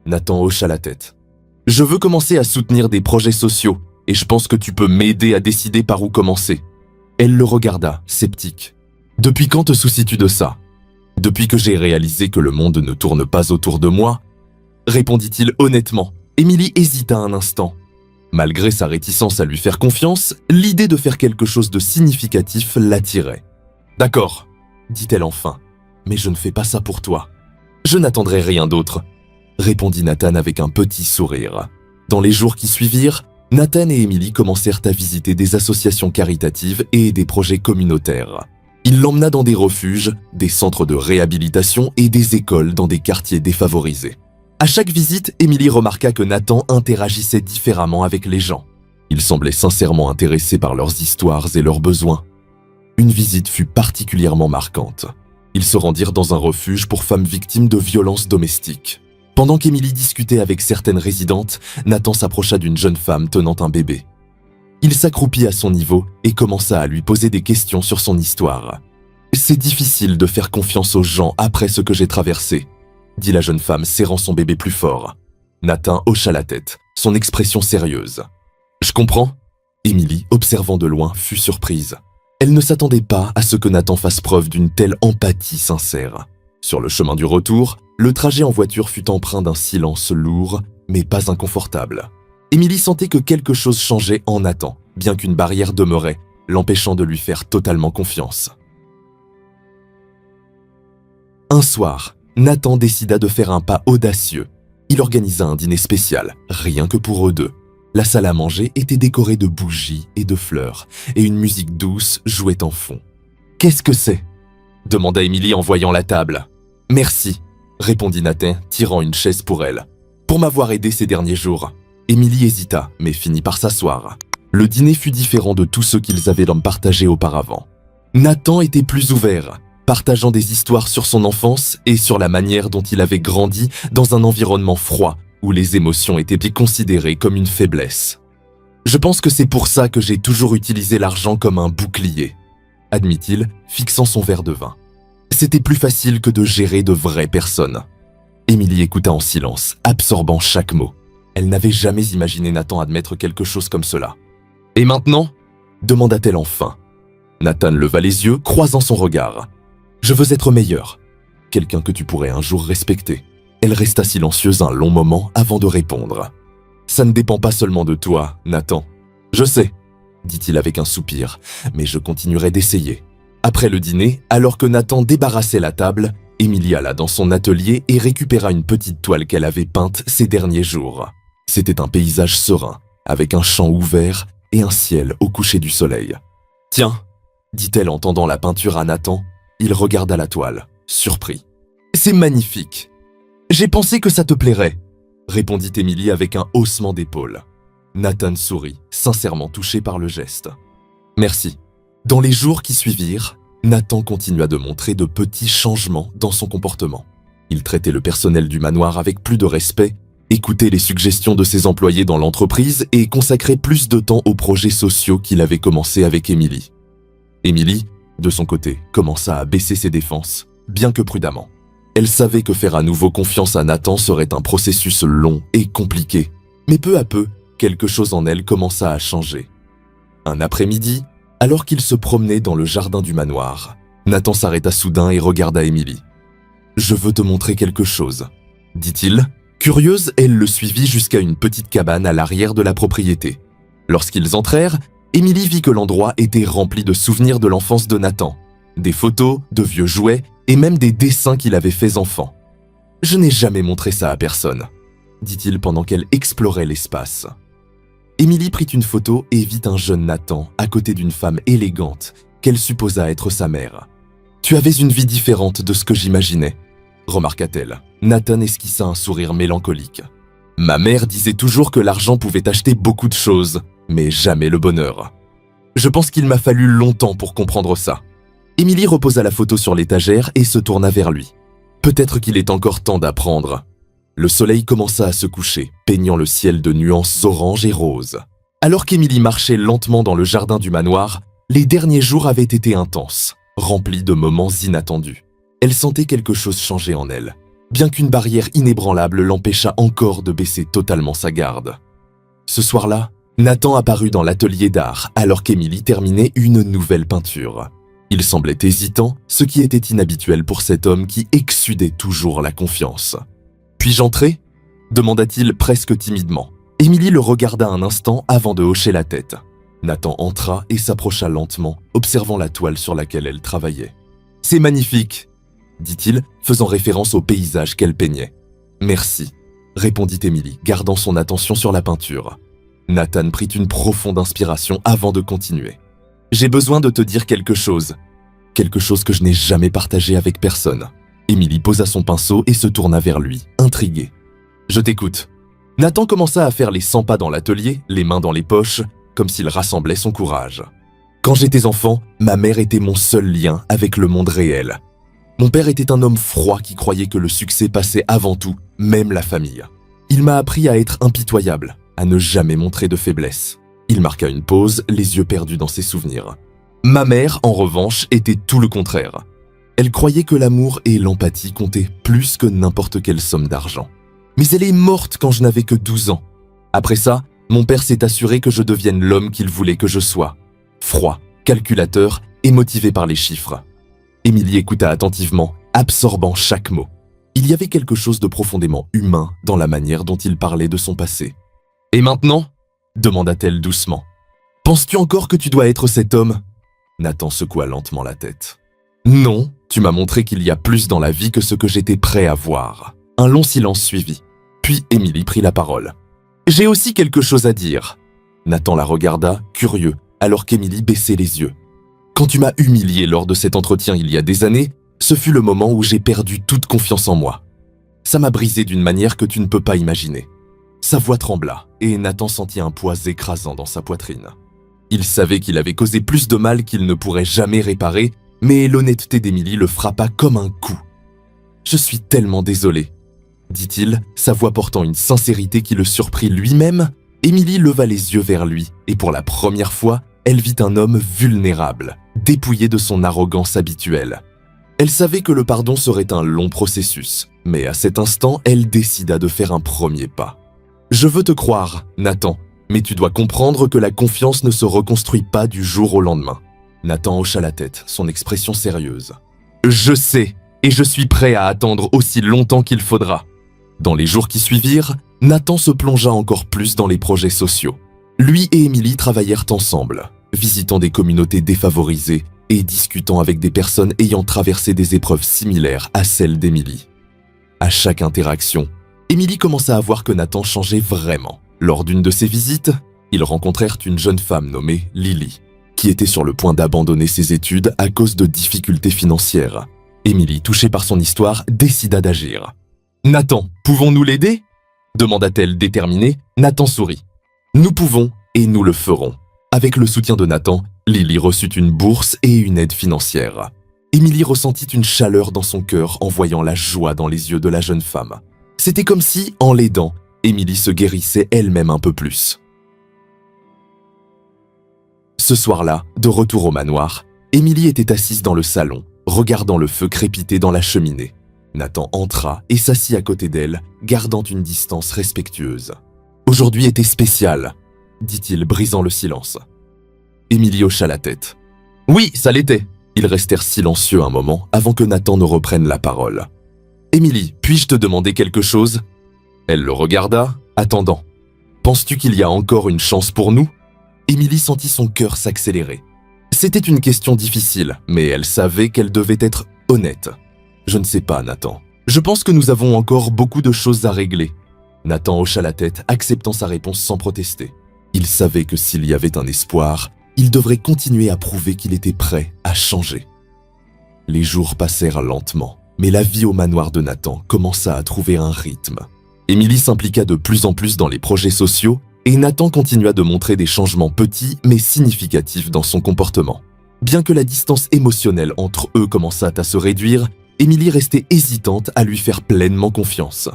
Nathan hocha la tête. « Je veux commencer à soutenir des projets sociaux, et je pense que tu peux m'aider à décider par où commencer. » Elle le regarda, sceptique. « Depuis quand te soucies-tu de ça ?»« Depuis que j'ai réalisé que le monde ne tourne pas autour de moi, » répondit-il honnêtement. Émilie hésita un instant. Malgré sa réticence à lui faire confiance, l'idée de faire quelque chose de significatif l'attirait. « D'accord, » dit-elle enfin, « mais je ne fais pas ça pour toi. Je n'attendrai rien d'autre. » répondit Nathan avec un petit sourire. Dans les jours qui suivirent, Nathan et Émilie commencèrent à visiter des associations caritatives et des projets communautaires. Il l'emmena dans des refuges, des centres de réhabilitation et des écoles dans des quartiers défavorisés. À chaque visite, Émilie remarqua que Nathan interagissait différemment avec les gens. Il semblait sincèrement intéressé par leurs histoires et leurs besoins. Une visite fut particulièrement marquante. Ils se rendirent dans un refuge pour femmes victimes de violences domestiques. Pendant qu'Émilie discutait avec certaines résidentes, Nathan s'approcha d'une jeune femme tenant un bébé. Il s'accroupit à son niveau et commença à lui poser des questions sur son histoire. « C'est difficile de faire confiance aux gens après ce que j'ai traversé, » dit la jeune femme serrant son bébé plus fort. Nathan hocha la tête, son expression sérieuse. « Je comprends. » Émilie, observant de loin, fut surprise. Elle ne s'attendait pas à ce que Nathan fasse preuve d'une telle empathie sincère. Sur le chemin du retour, le trajet en voiture fut empreint d'un silence lourd, mais pas inconfortable. Émilie sentait que quelque chose changeait en Nathan, bien qu'une barrière demeurait, l'empêchant de lui faire totalement confiance. Un soir, Nathan décida de faire un pas audacieux. Il organisa un dîner spécial, rien que pour eux deux. La salle à manger était décorée de bougies et de fleurs, et une musique douce jouait en fond. « Qu'est-ce que c'est » demanda Émilie en voyant la table. « Merci » répondit Nathan, tirant une chaise pour elle. « Pour m'avoir aidé ces derniers jours. » Émilie hésita, mais finit par s'asseoir. Le dîner fut différent de tout ce qu'ils avaient partagé auparavant. Nathan était plus ouvert, partageant des histoires sur son enfance et sur la manière dont il avait grandi dans un environnement froid où les émotions étaient considérées comme une faiblesse. « Je pense que c'est pour ça que j'ai toujours utilisé l'argent comme un bouclier », admit-il, fixant son verre de vin. C'était plus facile que de gérer de vraies personnes. Émilie écouta en silence, absorbant chaque mot. Elle n'avait jamais imaginé Nathan admettre quelque chose comme cela. « Et maintenant » demanda-t-elle enfin. Nathan leva les yeux, croisant son regard. « Je veux être meilleur. Quelqu'un que tu pourrais un jour respecter. » Elle resta silencieuse un long moment avant de répondre. « Ça ne dépend pas seulement de toi, Nathan. Je sais, » dit-il avec un soupir, « mais je continuerai d'essayer. » Après le dîner, alors que Nathan débarrassait la table, Émilie alla dans son atelier et récupéra une petite toile qu'elle avait peinte ces derniers jours. C'était un paysage serein, avec un champ ouvert et un ciel au coucher du soleil. « Tiens » dit-elle en tendant la peinture à Nathan. Il regarda la toile, surpris. « C'est magnifique !»« J'ai pensé que ça te plairait » répondit Émilie avec un haussement d'épaule. Nathan sourit, sincèrement touché par le geste. « Merci. » Dans les jours qui suivirent, Nathan continua de montrer de petits changements dans son comportement. Il traitait le personnel du manoir avec plus de respect, écoutait les suggestions de ses employés dans l'entreprise et consacrait plus de temps aux projets sociaux qu'il avait commencé avec Émilie. Émilie, de son côté, commença à baisser ses défenses, bien que prudemment. Elle savait que faire à nouveau confiance à Nathan serait un processus long et compliqué, mais peu à peu, quelque chose en elle commença à changer. Un après-midi, alors qu'il se promenait dans le jardin du manoir, Nathan s'arrêta soudain et regarda Émilie. « Je veux te montrer quelque chose, » dit-il. Curieuse, elle le suivit jusqu'à une petite cabane à l'arrière de la propriété. Lorsqu'ils entrèrent, Émilie vit que l'endroit était rempli de souvenirs de l'enfance de Nathan, des photos, de vieux jouets et même des dessins qu'il avait faits enfant. « Je n'ai jamais montré ça à personne, » dit-il pendant qu'elle explorait l'espace. Émilie prit une photo et vit un jeune Nathan à côté d'une femme élégante qu'elle supposa être sa mère. « Tu avais une vie différente de ce que j'imaginais, » remarqua-t-elle. Nathan esquissa un sourire mélancolique. « Ma mère disait toujours que l'argent pouvait acheter beaucoup de choses, mais jamais le bonheur. Je pense qu'il m'a fallu longtemps pour comprendre ça. » Émilie reposa la photo sur l'étagère et se tourna vers lui. « Peut-être qu'il est encore temps d'apprendre. » Le soleil commença à se coucher, peignant le ciel de nuances orange et roses. Alors qu'Émilie marchait lentement dans le jardin du manoir, les derniers jours avaient été intenses, remplis de moments inattendus. Elle sentait quelque chose changer en elle, bien qu'une barrière inébranlable l'empêchât encore de baisser totalement sa garde. Ce soir-là, Nathan apparut dans l'atelier d'art alors qu'Émilie terminait une nouvelle peinture. Il semblait hésitant, ce qui était inhabituel pour cet homme qui exsudait toujours la confiance. « Puis-je entrer » demanda-t-il presque timidement. Émilie le regarda un instant avant de hocher la tête. Nathan entra et s'approcha lentement, observant la toile sur laquelle elle travaillait. « C'est magnifique !» dit-il, faisant référence au paysage qu'elle peignait. « Merci !» répondit Émilie, gardant son attention sur la peinture. Nathan prit une profonde inspiration avant de continuer. « J'ai besoin de te dire quelque chose que je n'ai jamais partagé avec personne. » Émilie posa son pinceau et se tourna vers lui, intriguée. « Je t'écoute. » Nathan commença à faire les 100 pas dans l'atelier, les mains dans les poches, comme s'il rassemblait son courage. « Quand j'étais enfant, ma mère était mon seul lien avec le monde réel. Mon père était un homme froid qui croyait que le succès passait avant tout, même la famille. Il m'a appris à être impitoyable, à ne jamais montrer de faiblesse. » Il marqua une pause, les yeux perdus dans ses souvenirs. Ma mère, en revanche, était tout le contraire. Elle croyait que l'amour et l'empathie comptaient plus que n'importe quelle somme d'argent. Mais elle est morte quand je n'avais que 12 ans. Après ça, mon père s'est assuré que je devienne l'homme qu'il voulait que je sois. Froid, calculateur et motivé par les chiffres. Émilie écouta attentivement, absorbant chaque mot. Il y avait quelque chose de profondément humain dans la manière dont il parlait de son passé. « Et maintenant » demanda-t-elle doucement. Penses-tu encore que tu dois être cet homme » Nathan secoua lentement la tête. « Non, tu m'as montré qu'il y a plus dans la vie que ce que j'étais prêt à voir. » Un long silence suivit. Puis Émilie prit la parole. « J'ai aussi quelque chose à dire. » Nathan la regarda, curieux, alors qu'Émilie baissait les yeux. « Quand tu m'as humilié lors de cet entretien il y a des années, ce fut le moment où j'ai perdu toute confiance en moi. Ça m'a brisé d'une manière que tu ne peux pas imaginer. » Sa voix trembla et Nathan sentit un poids écrasant dans sa poitrine. Il savait qu'il avait causé plus de mal qu'il ne pourrait jamais réparer, mais l'honnêteté d'Émilie le frappa comme un coup. « Je suis tellement désolé, » dit-il, sa voix portant une sincérité qui le surprit lui-même. Émilie leva les yeux vers lui et pour la première fois, elle vit un homme vulnérable, dépouillé de son arrogance habituelle. Elle savait que le pardon serait un long processus, mais à cet instant, elle décida de faire un premier pas. « Je veux te croire, Nathan, mais tu dois comprendre que la confiance ne se reconstruit pas du jour au lendemain. » Nathan hocha la tête, son expression sérieuse. « Je sais, et je suis prêt à attendre aussi longtemps qu'il faudra. » Dans les jours qui suivirent, Nathan se plongea encore plus dans les projets sociaux. Lui et Émilie travaillèrent ensemble, visitant des communautés défavorisées et discutant avec des personnes ayant traversé des épreuves similaires à celles d'Émilie. À chaque interaction, Émilie commença à voir que Nathan changeait vraiment. Lors d'une de ses visites, ils rencontrèrent une jeune femme nommée Lily, qui était sur le point d'abandonner ses études à cause de difficultés financières. Émilie, touchée par son histoire, décida d'agir. « Nathan, pouvons-nous l'aider » demanda-t-elle déterminée. Nathan sourit. « Nous pouvons et nous le ferons. » Avec le soutien de Nathan, Lily reçut une bourse et une aide financière. Émilie ressentit une chaleur dans son cœur en voyant la joie dans les yeux de la jeune femme. C'était comme si, en l'aidant, Émilie se guérissait elle-même un peu plus. Ce soir-là, de retour au manoir, Émilie était assise dans le salon, regardant le feu crépiter dans la cheminée. Nathan entra et s'assit à côté d'elle, gardant une distance respectueuse. « Aujourd'hui était spécial », dit-il, brisant le silence. Émilie hocha la tête. « Oui, ça l'était !» Ils restèrent silencieux un moment avant que Nathan ne reprenne la parole. « Émilie, puis-je te demander quelque chose ?» Elle le regarda, attendant. « Penses-tu qu'il y a encore une chance pour nous ?» Émilie sentit son cœur s'accélérer. C'était une question difficile, mais elle savait qu'elle devait être honnête. « Je ne sais pas, Nathan. Je pense que nous avons encore beaucoup de choses à régler. » Nathan hocha la tête, acceptant sa réponse sans protester. Il savait que s'il y avait un espoir, il devrait continuer à prouver qu'il était prêt à changer. Les jours passèrent lentement, mais la vie au manoir de Nathan commença à trouver un rythme. Émilie s'impliqua de plus en plus dans les projets sociaux et Nathan continua de montrer des changements petits mais significatifs dans son comportement. Bien que la distance émotionnelle entre eux commençât à se réduire, Émilie restait hésitante à lui faire pleinement confiance.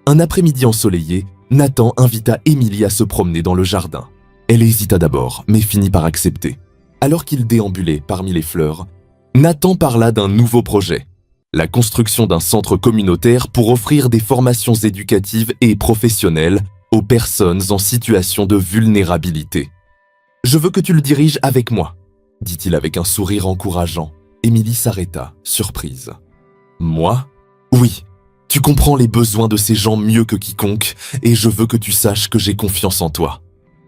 Un après-midi ensoleillé, Nathan invita Émilie à se promener dans le jardin. Elle hésita d'abord, mais finit par accepter. Alors qu'il déambulait parmi les fleurs, Nathan parla d'un nouveau projet, la construction d'un centre communautaire pour offrir des formations éducatives et professionnelles aux personnes en situation de vulnérabilité. « Je veux que tu le diriges avec moi », dit-il avec un sourire encourageant. Émilie s'arrêta, surprise. « Moi ? Oui. Tu comprends les besoins de ces gens mieux que quiconque et je veux que tu saches que j'ai confiance en toi. »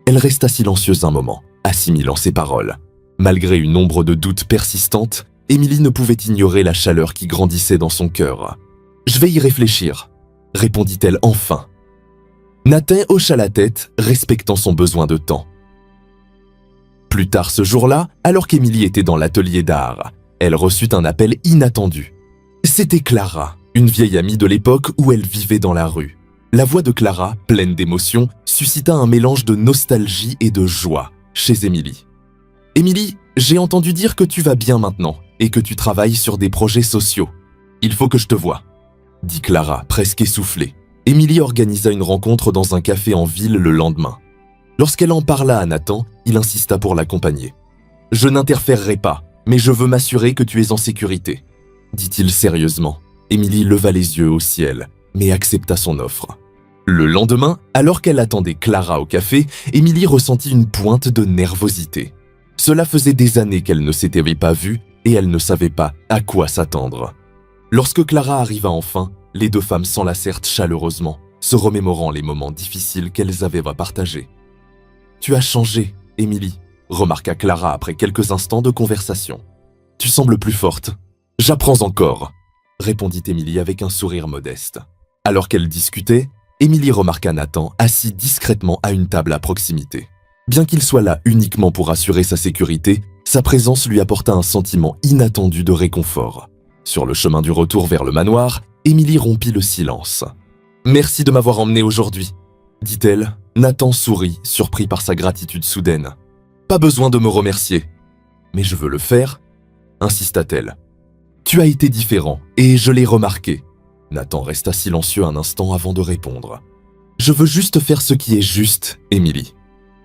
Elle resta silencieuse un moment, assimilant ses paroles. Malgré une ombre de doute persistante, Émilie ne pouvait ignorer la chaleur qui grandissait dans son cœur. « Je vais y réfléchir », répondit-elle enfin. Nathan hocha la tête, respectant son besoin de temps. Plus tard ce jour-là, alors qu'Émilie était dans l'atelier d'art, elle reçut un appel inattendu. C'était Clara, une vieille amie de l'époque où elle vivait dans la rue. La voix de Clara, pleine d'émotion, suscita un mélange de nostalgie et de joie chez Émilie. « Émilie, j'ai entendu dire que tu vas bien maintenant et que tu travailles sur des projets sociaux. Il faut que je te voie, » dit Clara, presque essoufflée. Émilie organisa une rencontre dans un café en ville le lendemain. Lorsqu'elle en parla à Nathan, il insista pour l'accompagner. « Je n'interférerai pas, mais je veux m'assurer que tu es en sécurité, » dit-il sérieusement. Émilie leva les yeux au ciel, mais accepta son offre. Le lendemain, alors qu'elle attendait Clara au café, Émilie ressentit une pointe de nervosité. Cela faisait des années qu'elle ne s'était pas vue et elle ne savait pas à quoi s'attendre. Lorsque Clara arriva enfin, les deux femmes s'enlacèrent chaleureusement, se remémorant les moments difficiles qu'elles avaient à partager. « Tu as changé, Émilie », remarqua Clara après quelques instants de conversation. « Tu sembles plus forte. »« J'apprends encore », répondit Émilie avec un sourire modeste. Alors qu'elle discutait, Émilie remarqua Nathan assis discrètement à une table à proximité. Bien qu'il soit là uniquement pour assurer sa sécurité, sa présence lui apporta un sentiment inattendu de réconfort. Sur le chemin du retour vers le manoir, Émilie rompit le silence. « Merci de m'avoir emmenée aujourd'hui », dit-elle. Nathan sourit, surpris par sa gratitude soudaine. « Pas besoin de me remercier. »« Mais je veux le faire », insista-t-elle. « Tu as été différent, et je l'ai remarqué. » Nathan resta silencieux un instant avant de répondre. « Je veux juste faire ce qui est juste, Émilie. »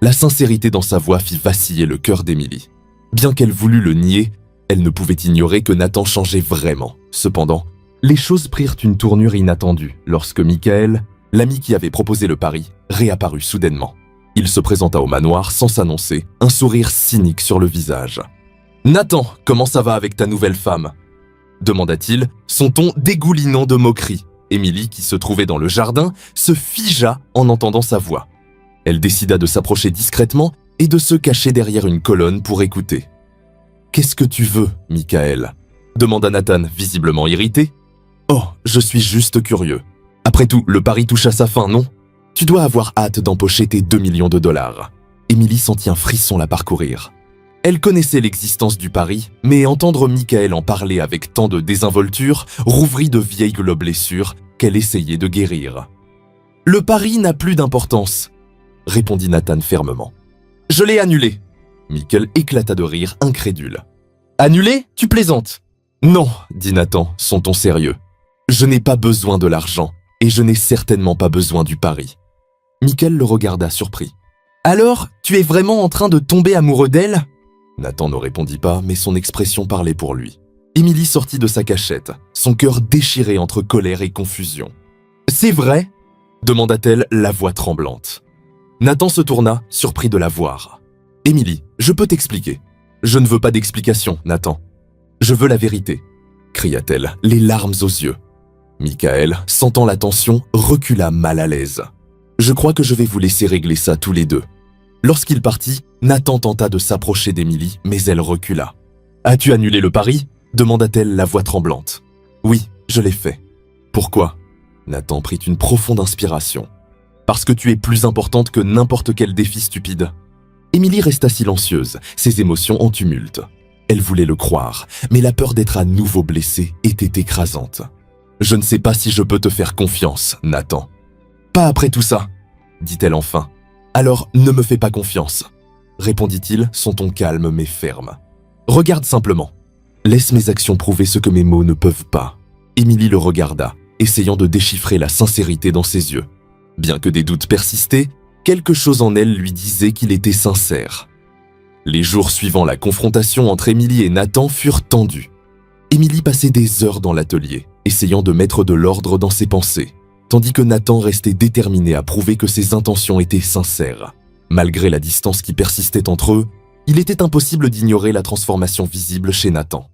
La sincérité dans sa voix fit vaciller le cœur d'Émilie. Bien qu'elle voulût le nier, elle ne pouvait ignorer que Nathan changeait vraiment. Cependant, les choses prirent une tournure inattendue lorsque Michael, l'ami qui avait proposé le pari, réapparut soudainement. Il se présenta au manoir sans s'annoncer, un sourire cynique sur le visage. « Nathan, comment ça va avec ta nouvelle femme ?» demanda-t-il, son ton dégoulinant de moquerie. Émilie, qui se trouvait dans le jardin, se figea en entendant sa voix. Elle décida de s'approcher discrètement et de se cacher derrière une colonne pour écouter. « Qu'est-ce que tu veux, Michael ?» demanda Nathan, visiblement irrité. « Oh, je suis juste curieux. Après tout, le pari touche à sa fin, non ? Tu dois avoir hâte d'empocher tes 2 millions de dollars. » Émilie sentit un frisson la parcourir. Elle connaissait l'existence du pari, mais entendre Michael en parler avec tant de désinvolture rouvrit de vieilles blessures qu'elle essayait de guérir. « Le pari n'a plus d'importance, » répondit Nathan fermement. « Je l'ai annulé. » Michael éclata de rire, incrédule. « Annulé ? Tu plaisantes ?»« Non, » dit Nathan, son ton sérieux. « Je n'ai pas besoin de l'argent, et je n'ai certainement pas besoin du pari. » Michael le regarda surpris. « Alors, tu es vraiment en train de tomber amoureux d'elle ?» Nathan ne répondit pas, mais son expression parlait pour lui. Émilie sortit de sa cachette, son cœur déchiré entre colère et confusion. « C'est vrai ?» demanda-t-elle, la voix tremblante. Nathan se tourna, surpris de la voir. « Émilie, je peux t'expliquer. »« Je ne veux pas d'explication, Nathan. Je veux la vérité, » cria-t-elle, les larmes aux yeux. Michael, sentant la tension, recula mal à l'aise. « Je crois que je vais vous laisser régler ça tous les deux. » Lorsqu'il partit, Nathan tenta de s'approcher d'Émilie, mais elle recula. « As-tu annulé le pari ?» demanda-t-elle, la voix tremblante. « Oui, je l'ai fait. »« Pourquoi ?» Nathan prit une profonde inspiration. « Parce que tu es plus importante que n'importe quel défi stupide. » Émilie resta silencieuse, ses émotions en tumulte. Elle voulait le croire, mais la peur d'être à nouveau blessée était écrasante. « Je ne sais pas si je peux te faire confiance, Nathan. »« Pas après tout ça, » dit-elle enfin. « Alors, ne me fais pas confiance, » répondit-il, son ton calme mais ferme. « Regarde simplement. Laisse mes actions prouver ce que mes mots ne peuvent pas. » Émilie le regarda, essayant de déchiffrer la sincérité dans ses yeux. Bien que des doutes persistaient, quelque chose en elle lui disait qu'il était sincère. Les jours suivant la confrontation entre Émilie et Nathan furent tendus. Émilie passait des heures dans l'atelier, essayant de mettre de l'ordre dans ses pensées, tandis que Nathan restait déterminé à prouver que ses intentions étaient sincères. Malgré la distance qui persistait entre eux, il était impossible d'ignorer la transformation visible chez Nathan.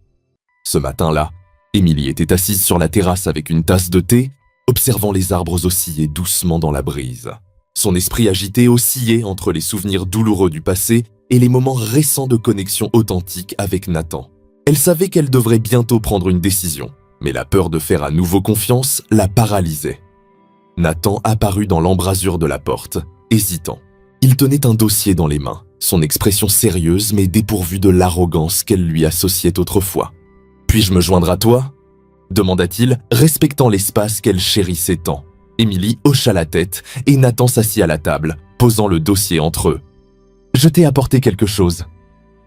Ce matin-là, Émilie était assise sur la terrasse avec une tasse de thé, observant les arbres osciller doucement dans la brise. Son esprit agité oscillait entre les souvenirs douloureux du passé et les moments récents de connexion authentique avec Nathan. Elle savait qu'elle devrait bientôt prendre une décision, mais la peur de faire à nouveau confiance la paralysait. Nathan apparut dans l'embrasure de la porte, hésitant. Il tenait un dossier dans les mains, son expression sérieuse mais dépourvue de l'arrogance qu'elle lui associait autrefois. « Puis-je me joindre à toi ?» demanda-t-il, respectant l'espace qu'elle chérissait tant. Émilie hocha la tête et Nathan s'assit à la table, posant le dossier entre eux. « Je t'ai apporté quelque chose, »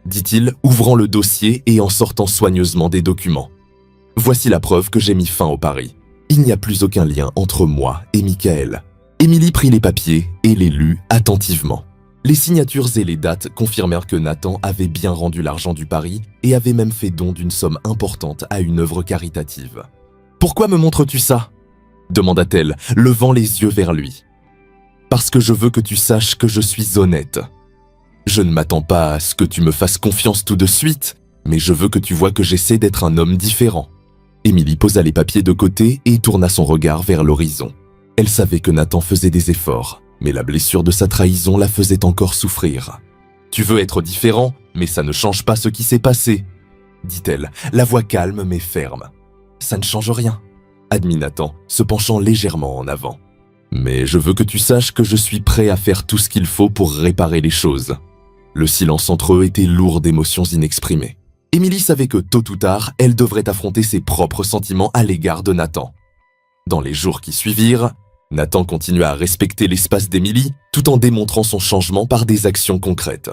dit-il, ouvrant le dossier et en sortant soigneusement des documents. « Voici la preuve que j'ai mis fin au pari. Il n'y a plus aucun lien entre moi et Michael. » Émilie prit les papiers et les lut attentivement. Les signatures et les dates confirmèrent que Nathan avait bien rendu l'argent du pari et avait même fait don d'une somme importante à une œuvre caritative. « Pourquoi me montres-tu ça ?» demanda-t-elle, levant les yeux vers lui. « Parce que je veux que tu saches que je suis honnête. Je ne m'attends pas à ce que tu me fasses confiance tout de suite, mais je veux que tu vois que j'essaie d'être un homme différent. » Émilie posa les papiers de côté et tourna son regard vers l'horizon. Elle savait que Nathan faisait des efforts, mais la blessure de sa trahison la faisait encore souffrir. « Tu veux être différent, mais ça ne change pas ce qui s'est passé, » dit-elle, la voix calme mais ferme. « Ça ne change rien, » admit Nathan, se penchant légèrement en avant. « Mais je veux que tu saches que je suis prêt à faire tout ce qu'il faut pour réparer les choses. » Le silence entre eux était lourd d'émotions inexprimées. Émilie savait que tôt ou tard, elle devrait affronter ses propres sentiments à l'égard de Nathan. Dans les jours qui suivirent, Nathan continua à respecter l'espace d'Émilie tout en démontrant son changement par des actions concrètes.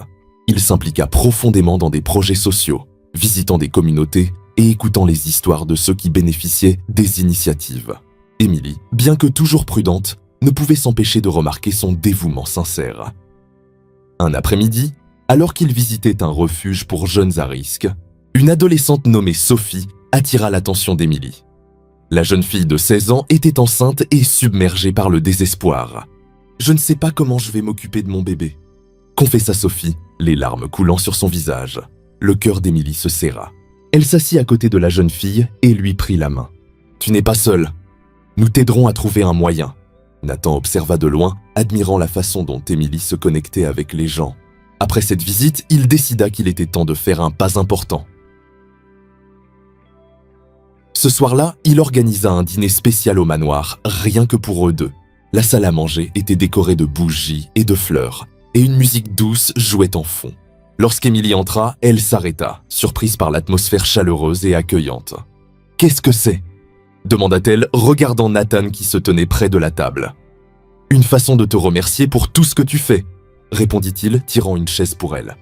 Il s'impliqua profondément dans des projets sociaux, visitant des communautés et écoutant les histoires de ceux qui bénéficiaient des initiatives. Émilie, bien que toujours prudente, ne pouvait s'empêcher de remarquer son dévouement sincère. Un après-midi, alors qu'il visitait un refuge pour jeunes à risque, une adolescente nommée Sophie attira l'attention d'Émilie. La jeune fille de 16 ans était enceinte et submergée par le désespoir. « Je ne sais pas comment je vais m'occuper de mon bébé », confessa Sophie, les larmes coulant sur son visage. Le cœur d'Émilie se serra. Elle s'assit à côté de la jeune fille et lui prit la main. « Tu n'es pas seule. Nous t'aiderons à trouver un moyen. » Nathan observa de loin, admirant la façon dont Émilie se connectait avec les gens. Après cette visite, il décida qu'il était temps de faire un pas important. Ce soir-là, il organisa un dîner spécial au manoir, rien que pour eux deux. La salle à manger était décorée de bougies et de fleurs, et une musique douce jouait en fond. Lorsqu'Émilie entra, elle s'arrêta, surprise par l'atmosphère chaleureuse et accueillante. « Qu'est-ce que c'est ?» demanda-t-elle, regardant Nathan qui se tenait près de la table. « Une façon de te remercier pour tout ce que tu fais », répondit-il, tirant une chaise pour elle.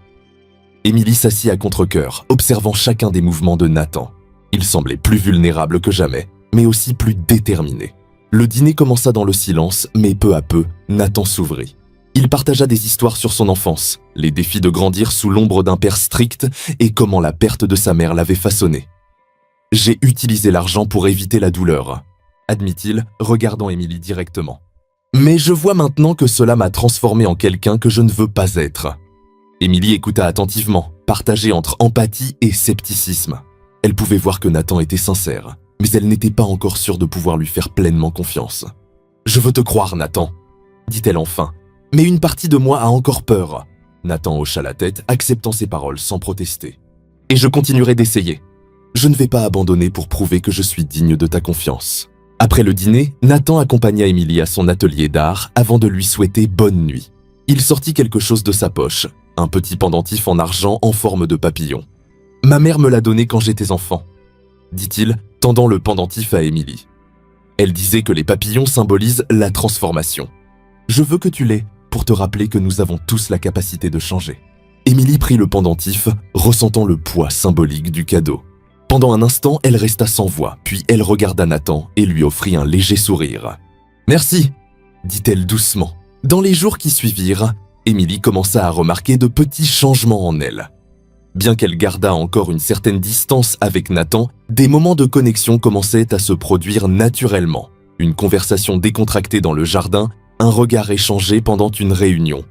Émilie s'assit à contre-cœur, observant chacun des mouvements de Nathan. Il semblait plus vulnérable que jamais, mais aussi plus déterminé. Le dîner commença dans le silence, mais peu à peu, Nathan s'ouvrit. Il partagea des histoires sur son enfance, les défis de grandir sous l'ombre d'un père strict et comment la perte de sa mère l'avait façonné. « J'ai utilisé l'argent pour éviter la douleur », admit-il, regardant Émilie directement. « Mais je vois maintenant que cela m'a transformé en quelqu'un que je ne veux pas être. » Émilie écouta attentivement, partagée entre empathie et scepticisme. Elle pouvait voir que Nathan était sincère, mais elle n'était pas encore sûre de pouvoir lui faire pleinement confiance. « Je veux te croire, Nathan, » dit-elle enfin, « mais une partie de moi a encore peur. » Nathan hocha la tête, acceptant ses paroles sans protester. « Et je continuerai d'essayer. Je ne vais pas abandonner pour prouver que je suis digne de ta confiance. » Après le dîner, Nathan accompagna Émilie à son atelier d'art avant de lui souhaiter bonne nuit. Il sortit quelque chose de sa poche, un petit pendentif en argent en forme de papillon. « Ma mère me l'a donné quand j'étais enfant, » dit-il, tendant le pendentif à Émilie. Elle disait que les papillons symbolisent la transformation. « Je veux que tu l'aies pour te rappeler que nous avons tous la capacité de changer. » Émilie prit le pendentif, ressentant le poids symbolique du cadeau. Pendant un instant, elle resta sans voix, puis elle regarda Nathan et lui offrit un léger sourire. « Merci » dit-elle doucement. Dans les jours qui suivirent, Émilie commença à remarquer de petits changements en elle. Bien qu'elle gardât encore une certaine distance avec Nathan, des moments de connexion commençaient à se produire naturellement. Une conversation décontractée dans le jardin, un regard échangé pendant une réunion.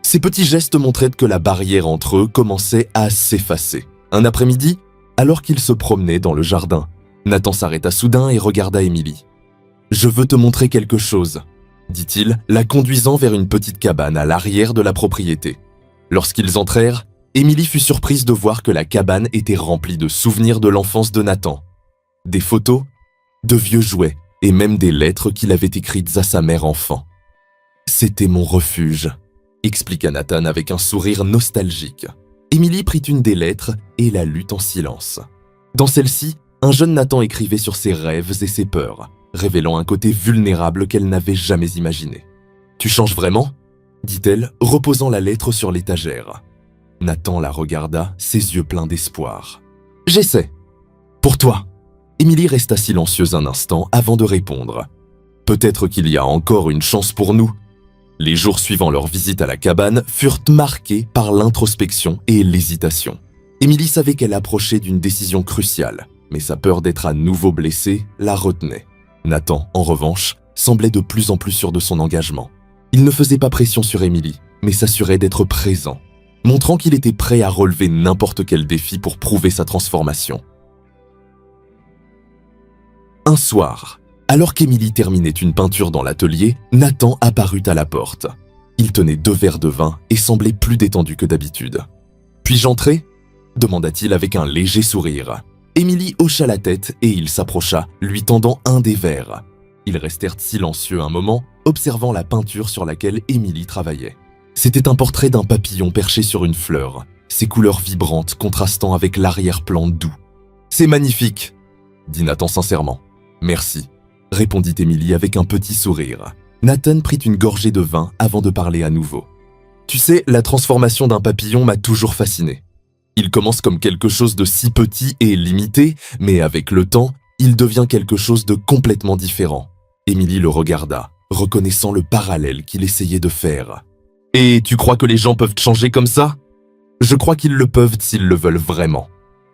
Ces petits gestes montraient que la barrière entre eux commençait à s'effacer. Un après-midi, alors qu'ils se promenaient dans le jardin, Nathan s'arrêta soudain et regarda Émilie. « Je veux te montrer quelque chose », dit-il, la conduisant vers une petite cabane à l'arrière de la propriété. Lorsqu'ils entrèrent, Émilie fut surprise de voir que la cabane était remplie de souvenirs de l'enfance de Nathan. Des photos, de vieux jouets et même des lettres qu'il avait écrites à sa mère enfant. « C'était mon refuge », expliqua Nathan avec un sourire nostalgique. Émilie prit une des lettres et la lut en silence. Dans celle-ci, un jeune Nathan écrivait sur ses rêves et ses peurs, révélant un côté vulnérable qu'elle n'avait jamais imaginé. « Tu changes vraiment ?» dit-elle, reposant la lettre sur l'étagère. Nathan la regarda, ses yeux pleins d'espoir. « J'essaie. Pour toi. » Émilie resta silencieuse un instant avant de répondre. « Peut-être qu'il y a encore une chance pour nous. » Les jours suivant leur visite à la cabane furent marqués par l'introspection et l'hésitation. Émilie savait qu'elle approchait d'une décision cruciale, mais sa peur d'être à nouveau blessée la retenait. Nathan, en revanche, semblait de plus en plus sûr de son engagement. Il ne faisait pas pression sur Émilie, mais s'assurait d'être présent, montrant qu'il était prêt à relever n'importe quel défi pour prouver sa transformation. Un soir, Alors qu'Émilie terminait une peinture dans l'atelier, Nathan apparut à la porte. Il tenait 2 verres de vin et semblait plus détendu que d'habitude. « Puis-je entrer » demanda-t-il avec un léger sourire. Émilie hocha la tête et il s'approcha, lui tendant un des verres. Ils restèrent silencieux un moment, observant la peinture sur laquelle Émilie travaillait. C'était un portrait d'un papillon perché sur une fleur, ses couleurs vibrantes contrastant avec l'arrière-plan doux. « C'est magnifique !» dit Nathan sincèrement. « Merci !» répondit Émilie avec un petit sourire. Nathan prit une gorgée de vin avant de parler à nouveau. « Tu sais, la transformation d'un papillon m'a toujours fasciné. Il commence comme quelque chose de si petit et limité, mais avec le temps, il devient quelque chose de complètement différent. » Émilie le regarda, reconnaissant le parallèle qu'il essayait de faire. « Et tu crois que les gens peuvent changer comme ça ? Je crois qu'ils le peuvent s'ils le veulent vraiment. »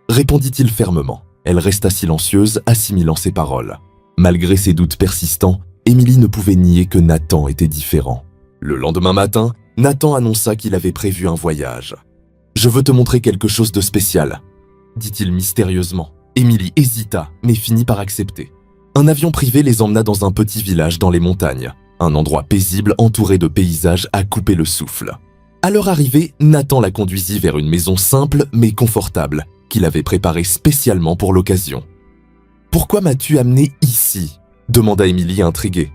répondit-il fermement. Elle resta silencieuse, assimilant ses paroles. Malgré ses doutes persistants, Émilie ne pouvait nier que Nathan était différent. Le lendemain matin, Nathan annonça qu'il avait prévu un voyage. « Je veux te montrer quelque chose de spécial », dit-il mystérieusement. Émilie hésita, mais finit par accepter. Un avion privé les emmena dans un petit village dans les montagnes, un endroit paisible entouré de paysages à couper le souffle. À leur arrivée, Nathan la conduisit vers une maison simple mais confortable, qu'il avait préparée spécialement pour l'occasion. « Pourquoi m'as-tu amené ici ?» demanda Émilie intriguée.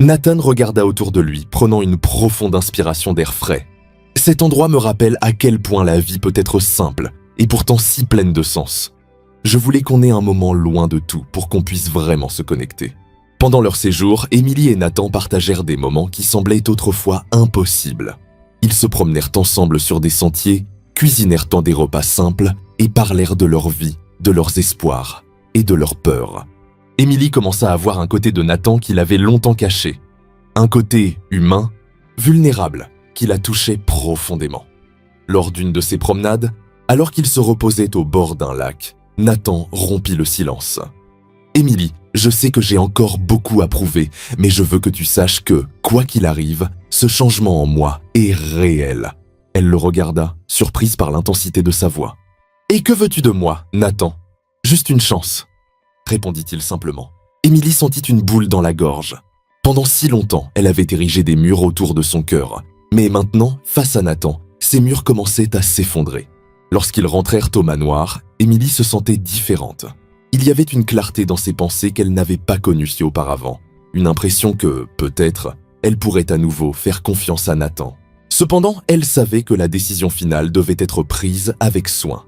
Nathan regarda autour de lui, prenant une profonde inspiration d'air frais. « Cet endroit me rappelle à quel point la vie peut être simple et pourtant si pleine de sens. Je voulais qu'on ait un moment loin de tout pour qu'on puisse vraiment se connecter. » Pendant leur séjour, Émilie et Nathan partagèrent des moments qui semblaient autrefois impossibles. Ils se promenèrent ensemble sur des sentiers, cuisinèrent des repas simples et parlèrent de leur vie, de leurs espoirs et de leurs peurs. Émilie commença à voir un côté de Nathan qu'il avait longtemps caché. Un côté humain, vulnérable, qui la touchait profondément. Lors d'une de ces promenades, alors qu'il se reposait au bord d'un lac, Nathan rompit le silence. « Émilie, je sais que j'ai encore beaucoup à prouver, mais je veux que tu saches que, quoi qu'il arrive, ce changement en moi est réel. » Elle le regarda, surprise par l'intensité de sa voix. « Et que veux-tu de moi, Nathan ? Juste une chance, » répondit-il simplement. Émilie sentit une boule dans la gorge. Pendant si longtemps, elle avait érigé des murs autour de son cœur. Mais maintenant, face à Nathan, ces murs commençaient à s'effondrer. Lorsqu'ils rentrèrent au manoir, Émilie se sentait différente. Il y avait une clarté dans ses pensées qu'elle n'avait pas connue si auparavant. Une impression que, peut-être, elle pourrait à nouveau faire confiance à Nathan. Cependant, elle savait que la décision finale devait être prise avec soin.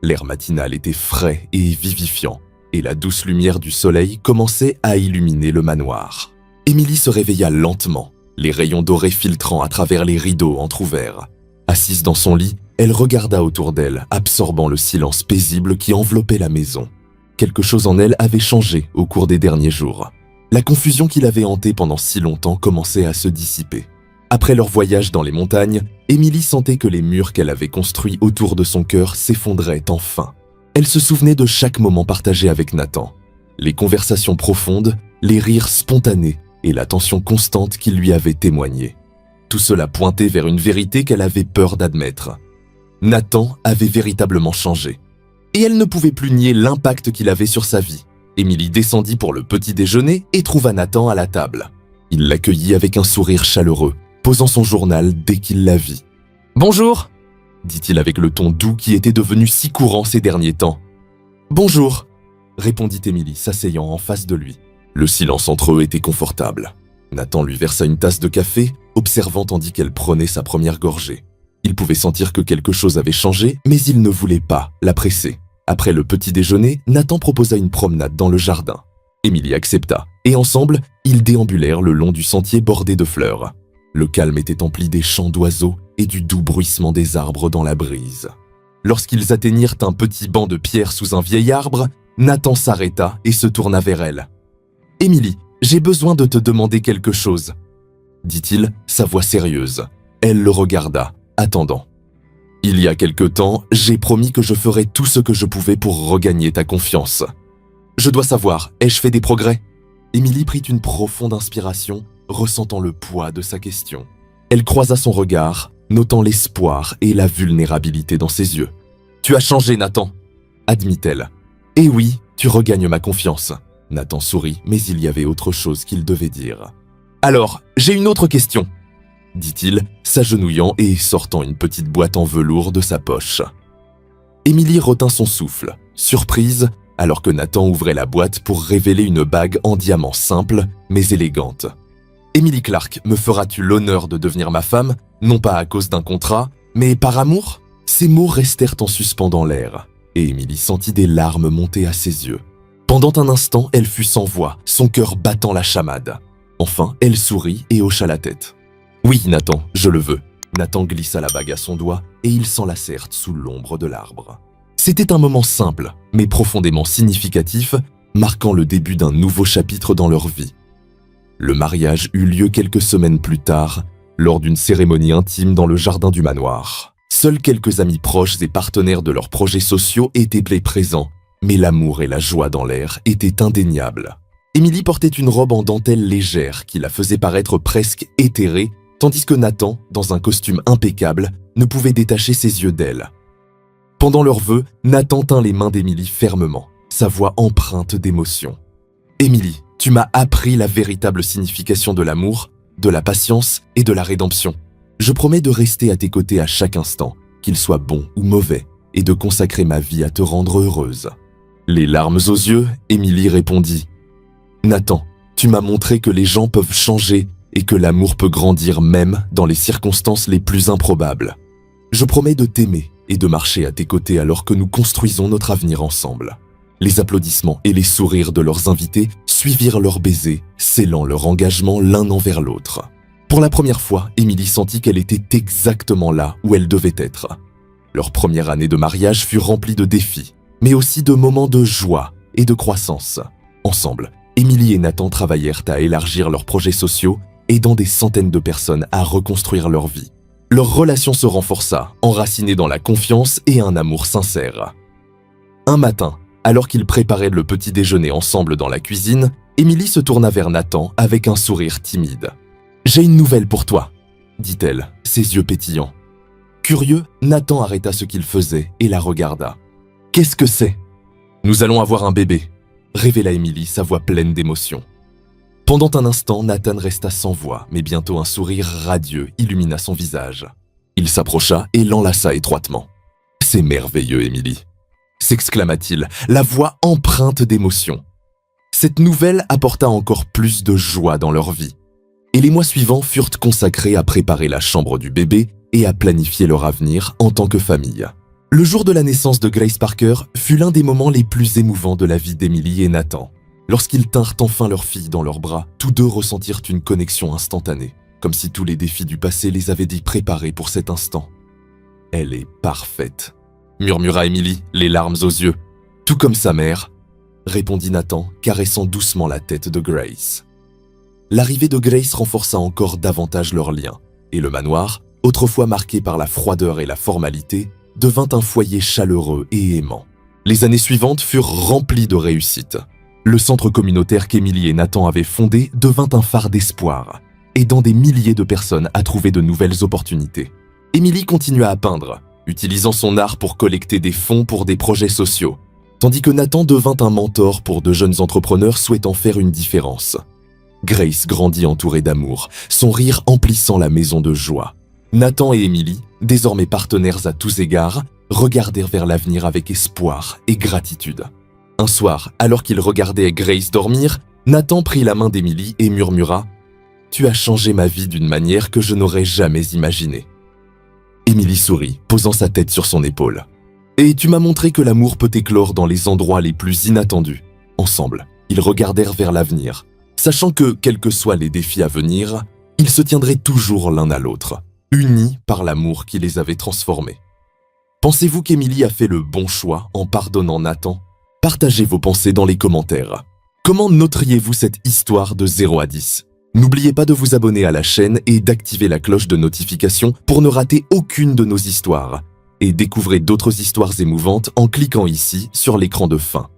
L'air matinal était frais et vivifiant, et la douce lumière du soleil commençait à illuminer le manoir. Émilie se réveilla lentement, les rayons dorés filtrant à travers les rideaux entr'ouverts. Assise dans son lit, elle regarda autour d'elle, absorbant le silence paisible qui enveloppait la maison. Quelque chose en elle avait changé au cours des derniers jours. La confusion qui l'avait hantée pendant si longtemps commençait à se dissiper. Après leur voyage dans les montagnes, Émilie sentait que les murs qu'elle avait construits autour de son cœur s'effondraient enfin. Elle se souvenait de chaque moment partagé avec Nathan. Les conversations profondes, les rires spontanés et l'attention constante qu'il lui avait témoigné. Tout cela pointait vers une vérité qu'elle avait peur d'admettre. Nathan avait véritablement changé. Et elle ne pouvait plus nier l'impact qu'il avait sur sa vie. Émilie descendit pour le petit déjeuner et trouva Nathan à la table. Il l'accueillit avec un sourire chaleureux, posant son journal dès qu'il la vit. « Bonjour !» dit-il avec le ton doux qui était devenu si courant ces derniers temps. « Bonjour !» répondit Émilie, s'asseyant en face de lui. Le silence entre eux était confortable. Nathan lui versa une tasse de café, observant tandis qu'elle prenait sa première gorgée. Il pouvait sentir que quelque chose avait changé, mais il ne voulait pas la presser. Après le petit déjeuner, Nathan proposa une promenade dans le jardin. Émilie accepta, et ensemble, ils déambulèrent le long du sentier bordé de fleurs. Le calme était empli des chants d'oiseaux et du doux bruissement des arbres dans la brise. Lorsqu'ils atteignirent un petit banc de pierre sous un vieil arbre, Nathan s'arrêta et se tourna vers elle. « Émilie, j'ai besoin de te demander quelque chose, » dit-il, sa voix sérieuse. Elle le regarda, attendant. « Il y a quelque temps, j'ai promis que je ferais tout ce que je pouvais pour regagner ta confiance. Je dois savoir, ai-je fait des progrès ?» Émilie prit une profonde inspiration, ressentant le poids de sa question. Elle croisa son regard, notant l'espoir et la vulnérabilité dans ses yeux. « Tu as changé, Nathan, » admit-elle. « Et oui, tu regagnes ma confiance. Nathan sourit, mais il y avait autre chose qu'il devait dire. « Alors, j'ai une autre question », dit-il, s'agenouillant et sortant une petite boîte en velours de sa poche. Émilie retint son souffle, surprise, alors que Nathan ouvrait la boîte pour révéler une bague en diamant simple, mais élégante. « Émilie Clarke, me feras-tu l'honneur de devenir ma femme, non pas à cause d'un contrat, mais par amour ?» Ces mots restèrent en suspens dans l'air, et Émilie sentit des larmes monter à ses yeux. Pendant un instant, elle fut sans voix, son cœur battant la chamade. Enfin, elle sourit et hocha la tête. « Oui, Nathan, je le veux. » Nathan glissa la bague à son doigt et ils s'enlacèrent sous l'ombre de l'arbre. C'était un moment simple, mais profondément significatif, marquant le début d'un nouveau chapitre dans leur vie. Le mariage eut lieu quelques semaines plus tard, lors d'une cérémonie intime dans le jardin du manoir. Seuls quelques amis proches et partenaires de leurs projets sociaux étaient présents, mais l'amour et la joie dans l'air étaient indéniables. Émilie portait une robe en dentelle légère qui la faisait paraître presque éthérée, tandis que Nathan, dans un costume impeccable, ne pouvait détacher ses yeux d'elle. Pendant leurs vœux, Nathan tint les mains d'Émilie fermement, sa voix empreinte d'émotion. « Émilie, tu m'as appris la véritable signification de l'amour, de la patience et de la rédemption. Je promets de rester à tes côtés à chaque instant, qu'il soit bon ou mauvais, et de consacrer ma vie à te rendre heureuse. » Les larmes aux yeux, Émilie répondit « Nathan, tu m'as montré que les gens peuvent changer et que l'amour peut grandir même dans les circonstances les plus improbables. Je promets de t'aimer et de marcher à tes côtés alors que nous construisons notre avenir ensemble. » Les applaudissements et les sourires de leurs invités suivirent leurs baisers, scellant leur engagement l'un envers l'autre. Pour la première fois, Émilie sentit qu'elle était exactement là où elle devait être. Leur première année de mariage fut remplie de défis, mais aussi de moments de joie et de croissance. Ensemble, Émilie et Nathan travaillèrent à élargir leurs projets sociaux, aidant des centaines de personnes à reconstruire leur vie. Leur relation se renforça, enracinée dans la confiance et un amour sincère. Un matin, alors qu'ils préparaient le petit déjeuner ensemble dans la cuisine, Émilie se tourna vers Nathan avec un sourire timide. « J'ai une nouvelle pour toi, » dit-elle, ses yeux pétillants. Curieux, Nathan arrêta ce qu'il faisait et la regarda. « Qu'est-ce que c'est ?»« Nous allons avoir un bébé », révéla Émilie, sa voix pleine d'émotion. Pendant un instant, Nathan resta sans voix, mais bientôt un sourire radieux illumina son visage. Il s'approcha et l'enlaça étroitement. « C'est merveilleux, Émilie !» s'exclama-t-il, la voix empreinte d'émotion. Cette nouvelle apporta encore plus de joie dans leur vie. Et les mois suivants furent consacrés à préparer la chambre du bébé et à planifier leur avenir en tant que famille. Le jour de la naissance de Grace Parker fut l'un des moments les plus émouvants de la vie d'Émilie et Nathan. Lorsqu'ils tinrent enfin leur fille dans leurs bras, tous deux ressentirent une connexion instantanée, comme si tous les défis du passé les avaient préparés pour cet instant. « Elle est parfaite », murmura Émilie, les larmes aux yeux. « Tout comme sa mère », répondit Nathan, caressant doucement la tête de Grace. L'arrivée de Grace renforça encore davantage leur lien, et le manoir, autrefois marqué par la froideur et la formalité, devint un foyer chaleureux et aimant. Les années suivantes furent remplies de réussites. Le centre communautaire qu'Émilie et Nathan avaient fondé devint un phare d'espoir, aidant des milliers de personnes à trouver de nouvelles opportunités. Émilie continua à peindre, utilisant son art pour collecter des fonds pour des projets sociaux, tandis que Nathan devint un mentor pour de jeunes entrepreneurs souhaitant faire une différence. Grace grandit entourée d'amour, son rire emplissant la maison de joie. Nathan et Émilie, désormais partenaires à tous égards, regardèrent vers l'avenir avec espoir et gratitude. Un soir, alors qu'ils regardaient Grace dormir, Nathan prit la main d'Émilie et murmura « Tu as changé ma vie d'une manière que je n'aurais jamais imaginée. » Émilie sourit, posant sa tête sur son épaule. « Et tu m'as montré que l'amour peut éclore dans les endroits les plus inattendus. » Ensemble, ils regardèrent vers l'avenir, sachant que, quels que soient les défis à venir, ils se tiendraient toujours l'un à l'autre, unis par l'amour qui les avait transformés. Pensez-vous qu'Émilie a fait le bon choix en pardonnant Nathan ? Partagez vos pensées dans les commentaires. Comment noteriez-vous cette histoire de 0 à 10 ? N'oubliez pas de vous abonner à la chaîne et d'activer la cloche de notification pour ne rater aucune de nos histoires. Et découvrez d'autres histoires émouvantes en cliquant ici sur l'écran de fin.